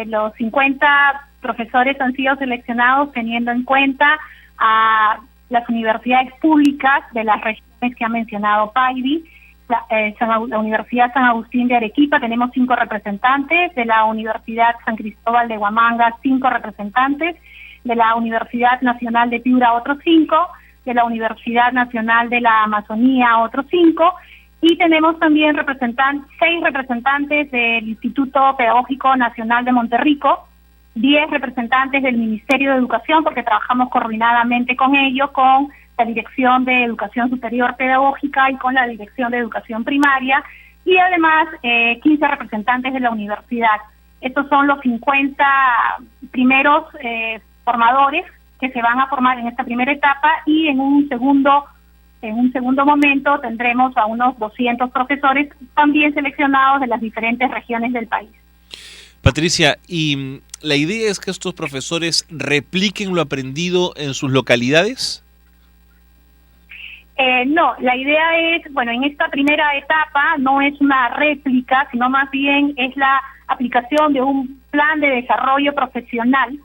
Los 50 profesores han sido seleccionados teniendo en cuenta a las universidades públicas de las regiones que ha mencionado Paivi. La Universidad San Agustín de Arequipa tenemos 5 representantes, de la Universidad San Cristóbal de Huamanga 5 representantes, de la Universidad Nacional de Piura otros 5, de la Universidad Nacional de la Amazonía otros 5, y tenemos también 6 representantes del Instituto Pedagógico Nacional de Monterrico, 10 representantes del Ministerio de Educación, porque trabajamos coordinadamente con ellos, con la Dirección de Educación Superior Pedagógica y con la Dirección de Educación Primaria, y además 15 representantes de la universidad. Estos son los 50 primeros formadores que se van a formar en esta primera etapa, y en un segundo momento tendremos a unos 200 profesores también seleccionados de las diferentes regiones del país. Patricia, ¿y la idea es que estos profesores repliquen lo aprendido en sus localidades? No, la idea es, en esta primera etapa no es una réplica, sino más bien es la aplicación de un plan de desarrollo profesional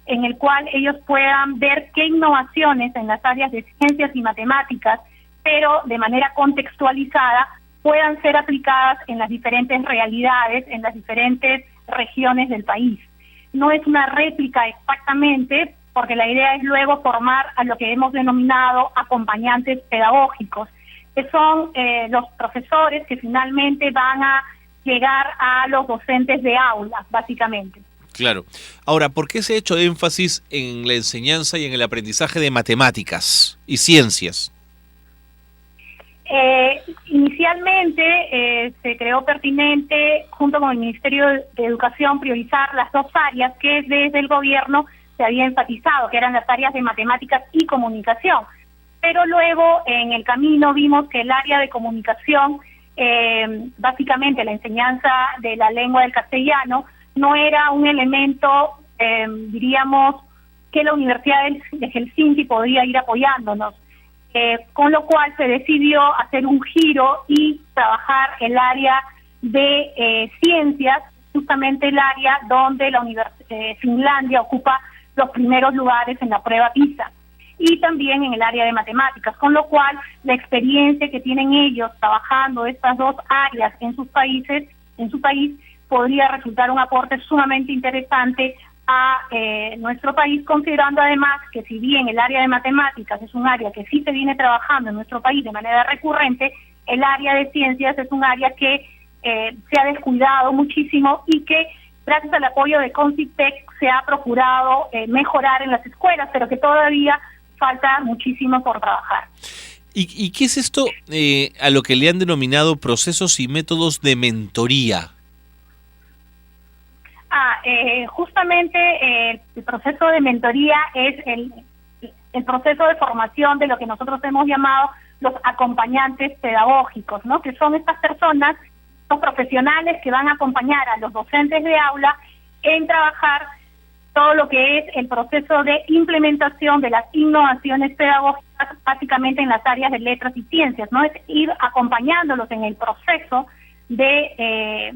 en el cual ellos puedan ver qué innovaciones en las áreas de ciencias y matemáticas, pero de manera contextualizada, puedan ser aplicadas en las diferentes realidades, en las diferentes regiones del país. No es una réplica exactamente, porque la idea es luego formar a lo que hemos denominado acompañantes pedagógicos, que son los profesores que finalmente van a llegar a los docentes de aula, básicamente. Claro. Ahora, ¿por qué se ha hecho énfasis en la enseñanza y en el aprendizaje de matemáticas y ciencias? Inicialmente se creó pertinente, junto con el Ministerio de Educación, priorizar las 2 áreas que desde el gobierno se había enfatizado, que eran las áreas de matemáticas y comunicación. Pero luego, en el camino, vimos que el área de comunicación, básicamente la enseñanza de la lengua del castellano, no era un elemento, diríamos, que la Universidad de Helsinki podría ir apoyándonos. Con lo cual se decidió hacer un giro y trabajar el área de ciencias, justamente el área donde la Finlandia ocupa los primeros lugares en la prueba PISA, y también en el área de matemáticas, con lo cual la experiencia que tienen ellos trabajando estas 2 áreas en su país, podría resultar un aporte sumamente interesante a nuestro país, considerando además que si bien el área de matemáticas es un área que sí se viene trabajando en nuestro país de manera recurrente, el área de ciencias es un área que se ha descuidado muchísimo y que gracias al apoyo de CONCITEC se ha procurado mejorar en las escuelas, pero que todavía falta muchísimo por trabajar. ¿Y qué es esto a lo que le han denominado procesos y métodos de mentoría? Justamente el proceso de mentoría es el proceso de formación de lo que nosotros hemos llamado los acompañantes pedagógicos, ¿no? Que son estas personas, los profesionales que van a acompañar a los docentes de aula en trabajar todo lo que es el proceso de implementación de las innovaciones pedagógicas, básicamente en las áreas de letras y ciencias, ¿no? Es ir acompañándolos en el proceso de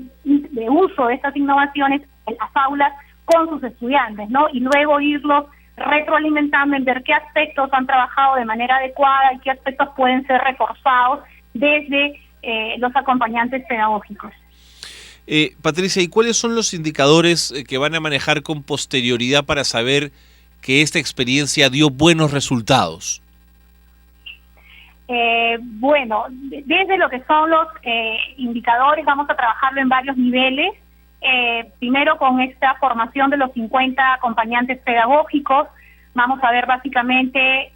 uso de estas innovaciones en las aulas con sus estudiantes, ¿no? Y luego irlos retroalimentando en ver qué aspectos han trabajado de manera adecuada y qué aspectos pueden ser reforzados desde los acompañantes pedagógicos. Patricia, ¿y cuáles son los indicadores que van a manejar con posterioridad para saber que esta experiencia dio buenos resultados? Desde lo que son los indicadores, vamos a trabajarlo en varios niveles. Primero, con esta formación de los 50 acompañantes pedagógicos, vamos a ver básicamente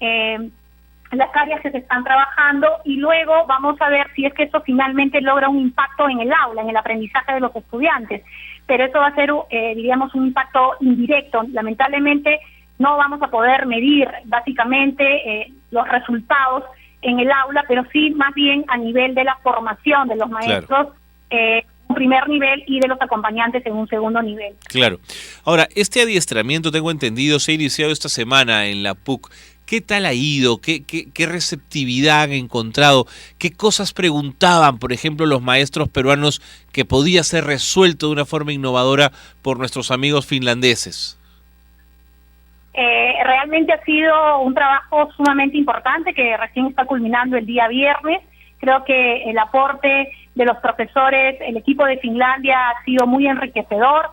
las áreas que se están trabajando, y luego vamos a ver si es que eso finalmente logra un impacto en el aula, en el aprendizaje de los estudiantes. Pero eso va a ser, diríamos, un impacto indirecto. Lamentablemente no vamos a poder medir básicamente los resultados en el aula, pero sí más bien a nivel de la formación de los maestros, un primer nivel, y de los acompañantes en un segundo nivel. Claro. Ahora, este adiestramiento, tengo entendido, se ha iniciado esta semana en la PUC. ¿Qué tal ha ido? ¿Qué receptividad han encontrado? ¿Qué cosas preguntaban, por ejemplo, los maestros peruanos que podía ser resuelto de una forma innovadora por nuestros amigos finlandeses? Realmente ha sido un trabajo sumamente importante que recién está culminando el día viernes. Creo que el aporte de los profesores, el equipo de Finlandia ha sido muy enriquecedor.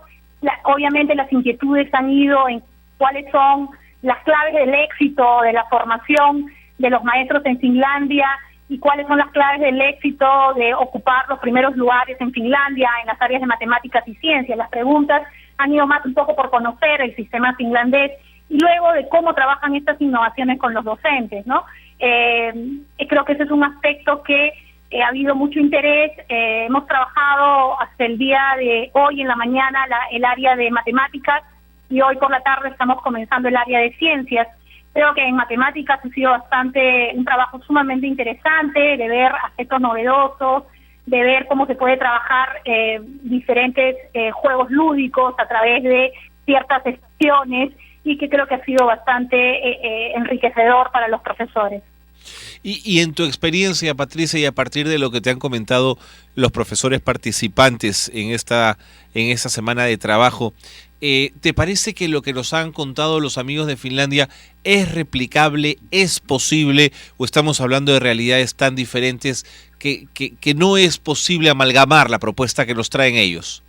Obviamente las inquietudes han ido en cuáles son las claves del éxito de la formación de los maestros en Finlandia y cuáles son las claves del éxito de ocupar los primeros lugares en Finlandia en las áreas de matemáticas y ciencias. Las preguntas han ido más un poco por conocer el sistema finlandés y luego de cómo trabajan estas innovaciones con los docentes, ¿no? Creo que ese es un aspecto que ha habido mucho interés. Hemos trabajado hasta el día de hoy en la mañana el área de matemáticas y hoy por la tarde estamos comenzando el área de ciencias. Creo que en matemáticas ha sido un trabajo sumamente interesante, de ver aspectos novedosos, de ver cómo se puede trabajar diferentes juegos lúdicos a través de ciertas estaciones, y que creo que ha sido bastante enriquecedor para los profesores. Y en tu experiencia, Patricia, y a partir de lo que te han comentado los profesores participantes en esta semana de trabajo, ¿te parece que lo que nos han contado los amigos de Finlandia es replicable, es posible, o estamos hablando de realidades tan diferentes que no es posible amalgamar la propuesta que nos traen ellos?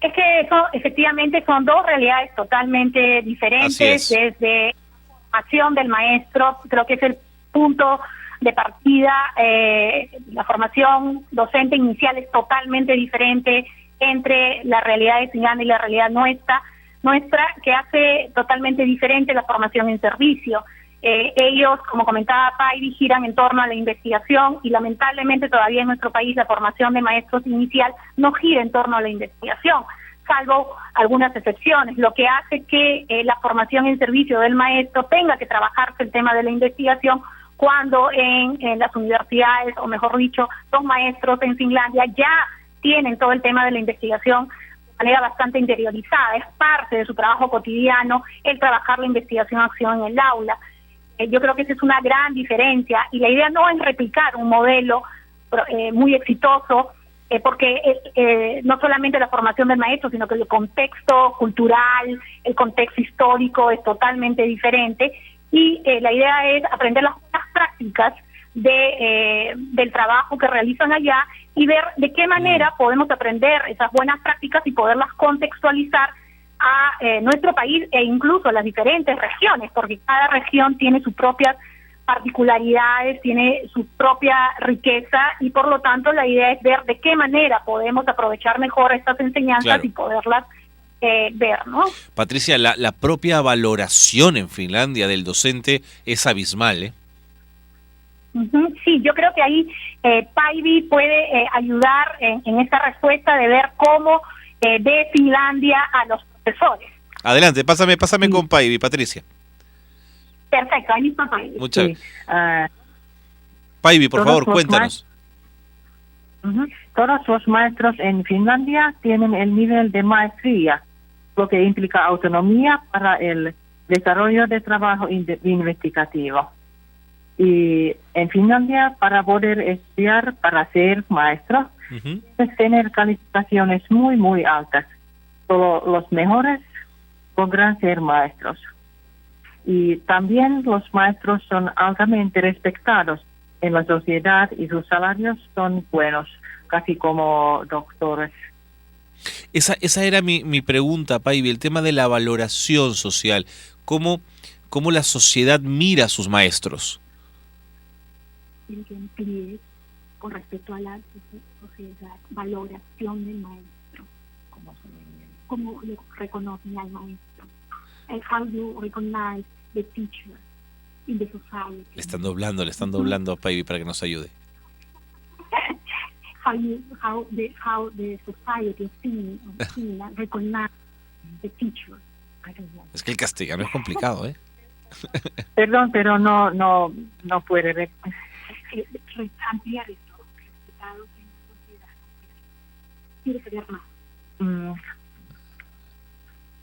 Es que efectivamente son dos realidades totalmente diferentes. Desde la formación del maestro, creo que es el punto de partida. La formación docente inicial es totalmente diferente entre la realidad de Finlandia y la realidad nuestra, que hace totalmente diferente la formación en servicio. Ellos, como comentaba Paivi, giran en torno a la investigación y lamentablemente todavía en nuestro país la formación de maestros inicial no gira en torno a la investigación, salvo algunas excepciones, lo que hace que la formación en servicio del maestro tenga que trabajarse el tema de la investigación cuando en las universidades, o mejor dicho, los maestros en Finlandia ya tienen todo el tema de la investigación de manera bastante interiorizada. Es parte de su trabajo cotidiano el trabajar la investigación-acción en el aula. Yo creo que esa es una gran diferencia, y la idea no es replicar un modelo muy exitoso, porque no solamente la formación del maestro, sino que el contexto cultural, el contexto histórico es totalmente diferente, y la idea es aprender las buenas prácticas del trabajo que realizan allá y ver de qué manera podemos aprender esas buenas prácticas y poderlas contextualizar a nuestro país e incluso a las diferentes regiones, porque cada región tiene sus propias particularidades, tiene su propia riqueza, y por lo tanto la idea es ver de qué manera podemos aprovechar mejor estas enseñanzas y poderlas ver, ¿no? Patricia, la propia valoración en Finlandia del docente es abismal, ¿eh? Sí, yo creo que ahí Paivi puede ayudar en esta respuesta de ver cómo de Finlandia a los profesores. Adelante, pásame con Paivi, Patricia. Perfecto, ahí está Paivi. Muchas gracias. Paivi, por favor, cuéntanos. Todos los maestros en Finlandia tienen el nivel de maestría, lo que implica autonomía para el desarrollo de trabajo investigativo. Y en Finlandia, para poder estudiar, para ser maestro, debes tener calificaciones muy, muy altas. Solo los mejores logran ser maestros. Y también los maestros son altamente respetados en la sociedad y sus salarios son buenos, casi como doctores. Esa era mi pregunta, Paivi, el tema de la valoración social. ¿Cómo la sociedad mira a sus maestros? Con respecto a la sociedad, valoración del maestro, cómo lo reconocen al maestro, and how you recognize the teacher in the society. Le están doblando a Paivi para que nos ayude. How the society of Finland recognize the teacher. I don't know. Es que el castellano es complicado, ¿eh? Perdón, pero no puede ampliar esto, resultados en la sociedad. Quiere saber más.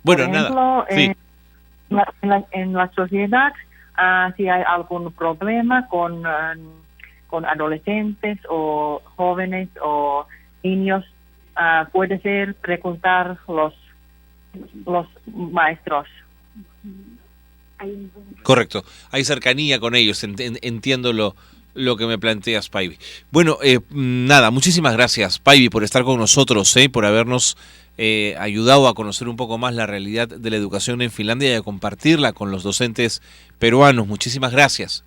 Bueno, por ejemplo, nada. Sí. En la sociedad, si hay algún problema con adolescentes o jóvenes o niños, puede ser preguntar los maestros. Correcto, hay cercanía con ellos, entiendo lo que me planteas, Paivi. Bueno, nada, muchísimas gracias, Paivi, por estar con nosotros, por habernos ayudado a conocer un poco más la realidad de la educación en Finlandia y a compartirla con los docentes peruanos. Muchísimas gracias.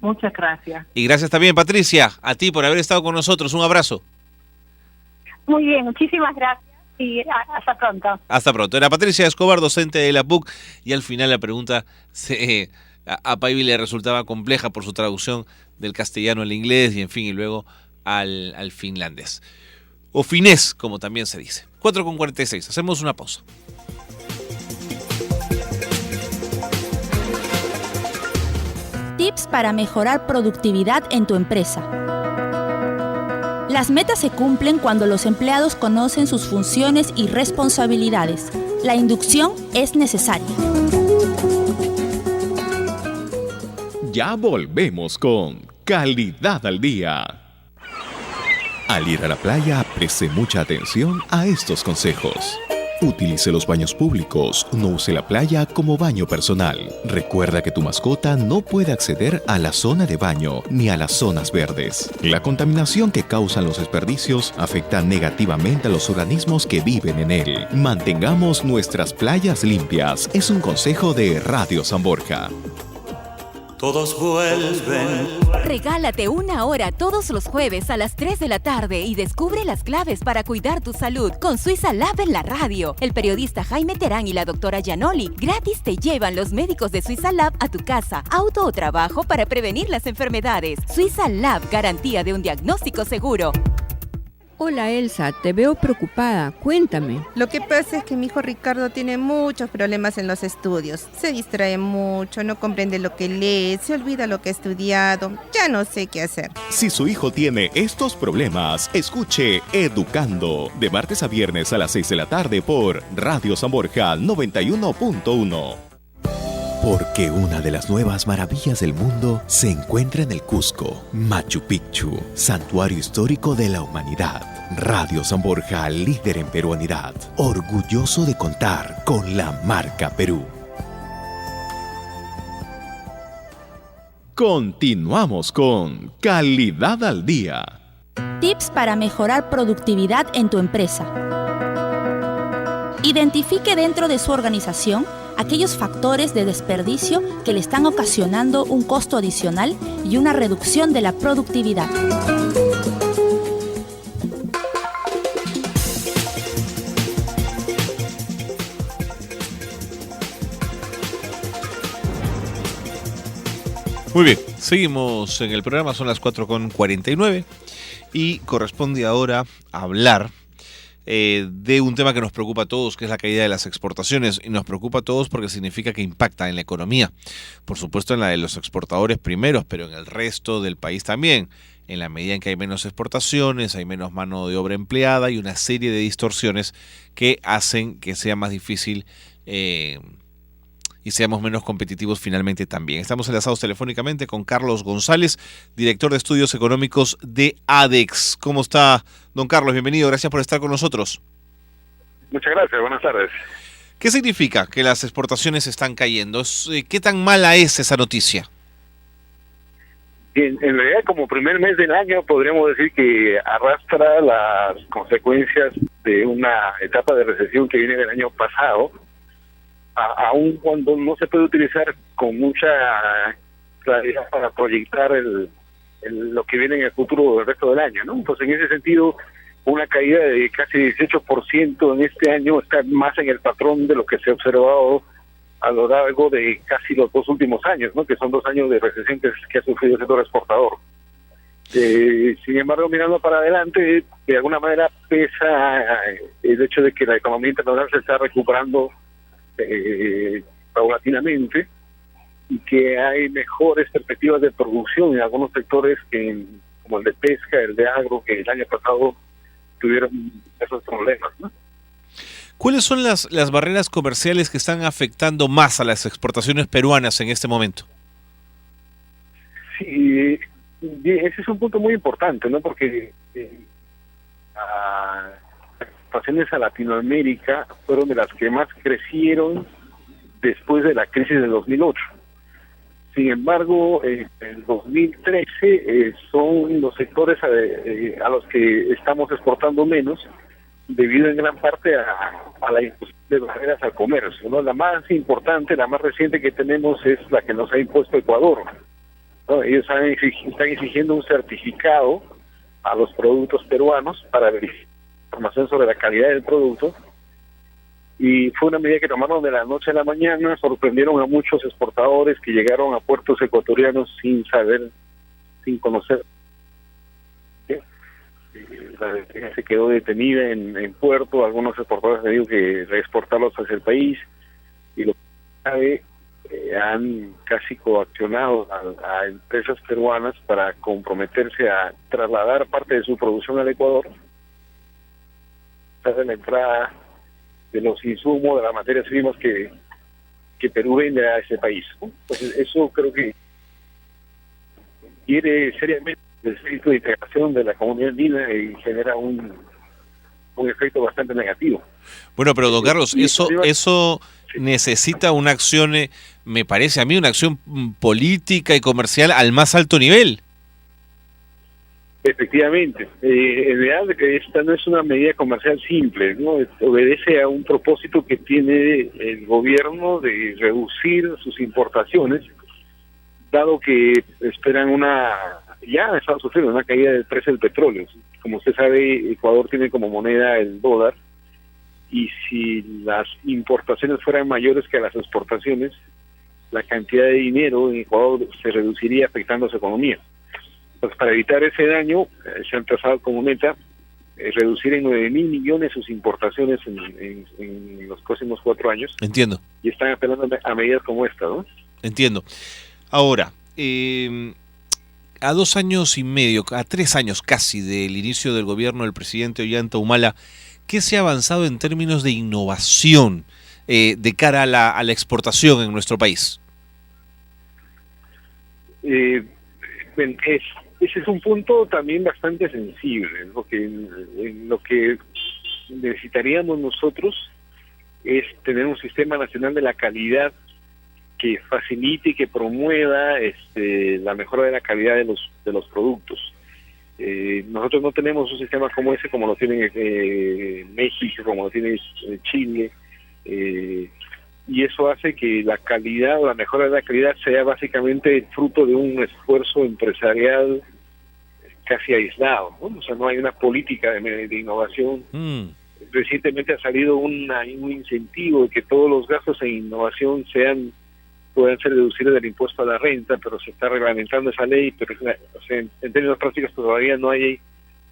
Muchas gracias. Y gracias también, Patricia, a ti por haber estado con nosotros. Un abrazo. Muy bien, muchísimas gracias y hasta pronto. Hasta pronto. Era Patricia Escobar, docente de la PUC, y al final la pregunta a Paivi le resultaba compleja por su traducción del castellano al inglés y en fin, y luego al finlandés. O finés, como también se dice. 4:46, hacemos una pausa. Tips para mejorar productividad en tu empresa. Las metas se cumplen cuando los empleados conocen sus funciones y responsabilidades. La inducción es necesaria. Ya volvemos con Calidad al Día. Al ir a la playa, preste mucha atención a estos consejos. Utilice los baños públicos, no use la playa como baño personal. Recuerda que tu mascota no puede acceder a la zona de baño ni a las zonas verdes. La contaminación que causan los desperdicios afecta negativamente a los organismos que viven en él. Mantengamos nuestras playas limpias. Es un consejo de Radio San Borja. Todos vuelven. Regálate una hora todos los jueves a las 3 de la tarde y descubre las claves para cuidar tu salud con Suiza Lab en la radio. El periodista Jaime Terán y la doctora Gianoli gratis te llevan los médicos de Suiza Lab a tu casa, auto o trabajo para prevenir las enfermedades. Suiza Lab, garantía de un diagnóstico seguro. Hola Elsa, te veo preocupada, cuéntame. Lo que pasa es que mi hijo Ricardo tiene muchos problemas en los estudios. Se distrae mucho, no comprende lo que lee, se olvida lo que ha estudiado. Ya no sé qué hacer. Si su hijo tiene estos problemas, escuche Educando, de martes a viernes a las 6 de la tarde por Radio San Borja 91.1. Porque una de las nuevas maravillas del mundo se encuentra en el Cusco, Machu Picchu, santuario histórico de la humanidad. Radio San Borja, líder en peruanidad, orgulloso de contar con la marca Perú. Continuamos con Calidad al Día. Tips para mejorar productividad en tu empresa. Identifique dentro de su organización aquellos factores de desperdicio que le están ocasionando un costo adicional y una reducción de la productividad. Muy bien, seguimos en el programa, son las 4:49 y corresponde ahora hablar de un tema que nos preocupa a todos, que es la caída de las exportaciones, y nos preocupa a todos porque significa que impacta en la economía, por supuesto en la de los exportadores primeros, pero en el resto del país también, en la medida en que hay menos exportaciones, hay menos mano de obra empleada y una serie de distorsiones que hacen que sea más difícil y seamos menos competitivos finalmente también. Estamos enlazados telefónicamente con Carlos González, director de estudios económicos de ADEX. ¿Cómo está, don Carlos? Bienvenido, gracias por estar con nosotros. Muchas gracias, buenas tardes. ¿Qué significa que las exportaciones están cayendo? ¿Qué tan mala es esa noticia? En realidad, como primer mes del año, podríamos decir que arrastra las consecuencias de una etapa de recesión que viene del año pasado, aun cuando no se puede utilizar con mucha claridad para proyectar lo que viene en el futuro del resto del año, ¿no? Entonces, en ese sentido, una caída de casi 18% en este año está más en el patrón de lo que se ha observado a lo largo de casi los 2 últimos años, ¿no? Que son 2 años de recesión que ha sufrido el sector exportador. Sin embargo, mirando para adelante, de alguna manera pesa el hecho de que la economía internacional se está recuperando paulatinamente y que hay mejores perspectivas de producción en algunos sectores como el de pesca, el de agro, que el año pasado tuvieron esos problemas, ¿no? ¿Cuáles son las barreras comerciales que están afectando más a las exportaciones peruanas en este momento? Sí, ese es un punto muy importante, ¿no? Porque las exportaciones a Latinoamérica fueron de las que más crecieron después de la crisis del 2008. Sin embargo, en el 2013 son los sectores a los que estamos exportando menos, debido en gran parte a la imposición de barreras al comercio, ¿no? La más importante, la más reciente que tenemos es la que nos ha impuesto Ecuador, ¿no? Ellos están exigiendo un certificado a los productos peruanos para verificar información sobre la calidad del producto, y fue una medida que tomaron de la noche a la mañana. Sorprendieron a muchos exportadores que llegaron a puertos ecuatorianos sin saber, sin conocer. La diligencia se quedó detenida en puerto. Algunos exportadores han tenido que reexportarlos hacia el país, y lo que sabe, han casi coaccionado a empresas peruanas para comprometerse a trasladar parte de su producción al Ecuador, tras la entrada de los insumos, de las materias primas que Perú vende a ese país, ¿no? Entonces, eso creo que quiere seriamente el espíritu de integración de la comunidad andina y genera un efecto bastante negativo. Bueno, pero don Carlos, eso necesita una acción, me parece a mí, una acción política y comercial al más alto nivel. Efectivamente, en realidad esta no es una medida comercial simple, ¿no? Obedece a un propósito que tiene el gobierno de reducir sus importaciones, dado que esperan ya están sufriendo una caída del precio del petróleo. Como usted sabe, Ecuador tiene como moneda el dólar, y si las importaciones fueran mayores que las exportaciones, la cantidad de dinero en Ecuador se reduciría, afectando a su economía. Pues para evitar ese daño, se han trazado como meta reducir en 9.000 millones sus importaciones en los próximos 4 años. Entiendo. Y están apelando a medidas como esta, ¿no? Entiendo. Ahora, a 2 años y medio, a 3 años casi del inicio del gobierno del presidente Ollanta Humala, ¿qué se ha avanzado en términos de innovación de cara a la exportación en nuestro país? Ese es un punto también bastante sensible. Lo que necesitaríamos nosotros es tener un sistema nacional de la calidad que facilite y que promueva la mejora de la calidad de los productos. Nosotros no tenemos un sistema como ese, como lo tiene México, como lo tiene Chile, y eso hace que la calidad o la mejora de la calidad sea básicamente fruto de un esfuerzo empresarial casi aislado, ¿no? O sea, no hay una política de innovación. Recientemente ha salido un incentivo de que todos los gastos en innovación puedan ser deducibles del impuesto a la renta, pero se está reglamentando esa ley, pero en términos prácticos todavía no hay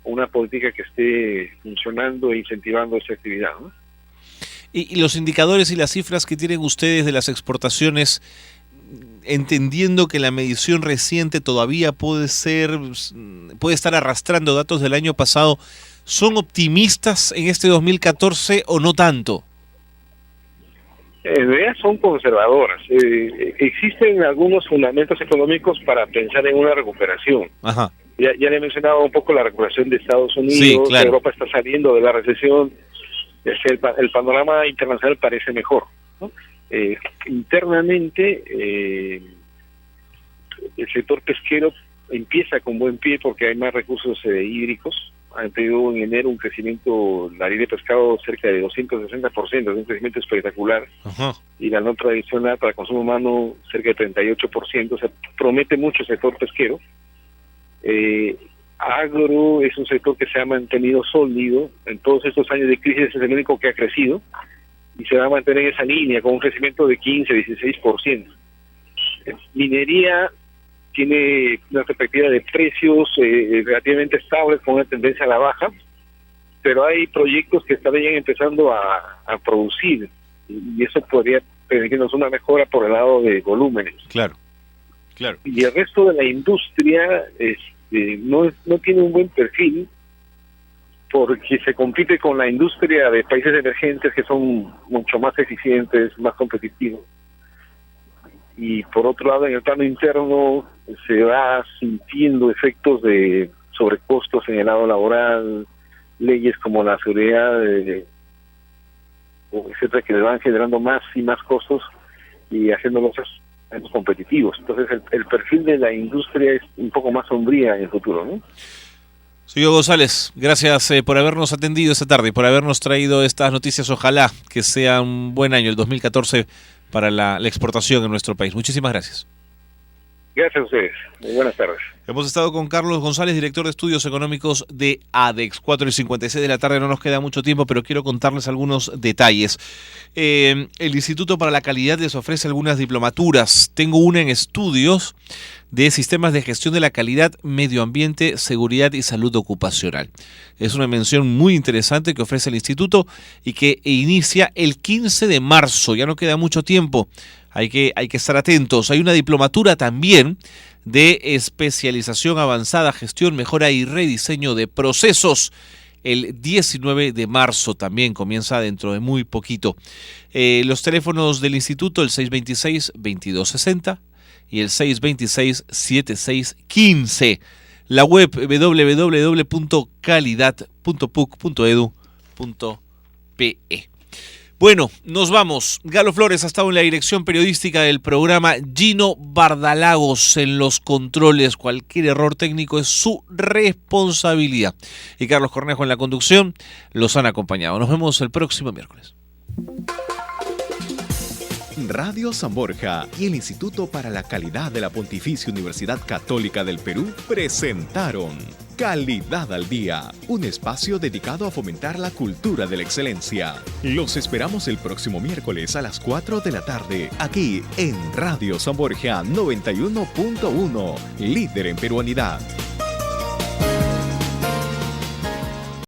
una política que esté funcionando e incentivando esa actividad, ¿no? Y los indicadores y las cifras que tienen ustedes de las exportaciones, entendiendo que la medición reciente todavía puede estar arrastrando datos del año pasado, ¿son optimistas en este 2014 o no tanto? En realidad son conservadoras. Existen algunos fundamentos económicos para pensar en una recuperación. Ajá. Ya le he mencionado un poco la recuperación de Estados Unidos. Sí, claro. Europa está saliendo de la recesión. El panorama internacional parece mejor, ¿no? Internamente, el sector pesquero empieza con buen pie porque hay más recursos hídricos. Han tenido en enero un crecimiento, la línea de pescado cerca de 260%, un crecimiento espectacular. Ajá. Y la no tradicional para consumo humano cerca de 38%, o sea, promete mucho el sector pesquero. Agro es un sector que se ha mantenido sólido en todos estos años de crisis, es el único que ha crecido y se va a mantener en esa línea con un crecimiento de 15-16%. Minería tiene una perspectiva de precios relativamente estables con una tendencia a la baja, pero hay proyectos que estarían empezando a producir y eso podría permitiéndose una mejora por el lado de volúmenes. Claro, claro. Y el resto de la industria no tiene un buen perfil, porque se compite con la industria de países emergentes que son mucho más eficientes, más competitivos. Y por otro lado, en el plano interno se va sintiendo efectos de sobrecostos en el lado laboral, leyes como la seguridad, etcétera, que le van generando más y más costos y haciéndolos menos competitivos. Entonces el perfil de la industria es un poco más sombría en el futuro, ¿no? Señor González, gracias por habernos atendido esta tarde y por habernos traído estas noticias. Ojalá que sea un buen año el 2014 para la exportación en nuestro país. Muchísimas gracias. Gracias a ustedes. Muy buenas tardes. Hemos estado con Carlos González, director de Estudios Económicos de ADEX. 4:56 de la tarde, no nos queda mucho tiempo, pero quiero contarles algunos detalles. El Instituto para la Calidad les ofrece algunas diplomaturas. Tengo una en estudios de sistemas de gestión de la calidad, medio ambiente, seguridad y salud ocupacional. Es una mención muy interesante que ofrece el instituto y que inicia el 15 de marzo. Ya no queda mucho tiempo. Hay que estar atentos. Hay una diplomatura también de especialización avanzada, gestión, mejora y rediseño de procesos. El 19 de marzo también comienza dentro de muy poquito. Los teléfonos del instituto, el 626-2260 y el 626-7615. La web www.calidad.puc.edu.pe. Bueno, nos vamos. Galo Flores ha estado en la dirección periodística del programa, Gino Bardalagos en los controles. Cualquier error técnico es su responsabilidad. Y Carlos Cornejo en la conducción los han acompañado. Nos vemos el próximo miércoles. Radio San Borja y el Instituto para la Calidad de la Pontificia Universidad Católica del Perú presentaron Calidad al Día, un espacio dedicado a fomentar la cultura de la excelencia. Los esperamos el próximo miércoles a las 4 de la tarde, aquí en Radio San Borja 91.1, líder en peruanidad.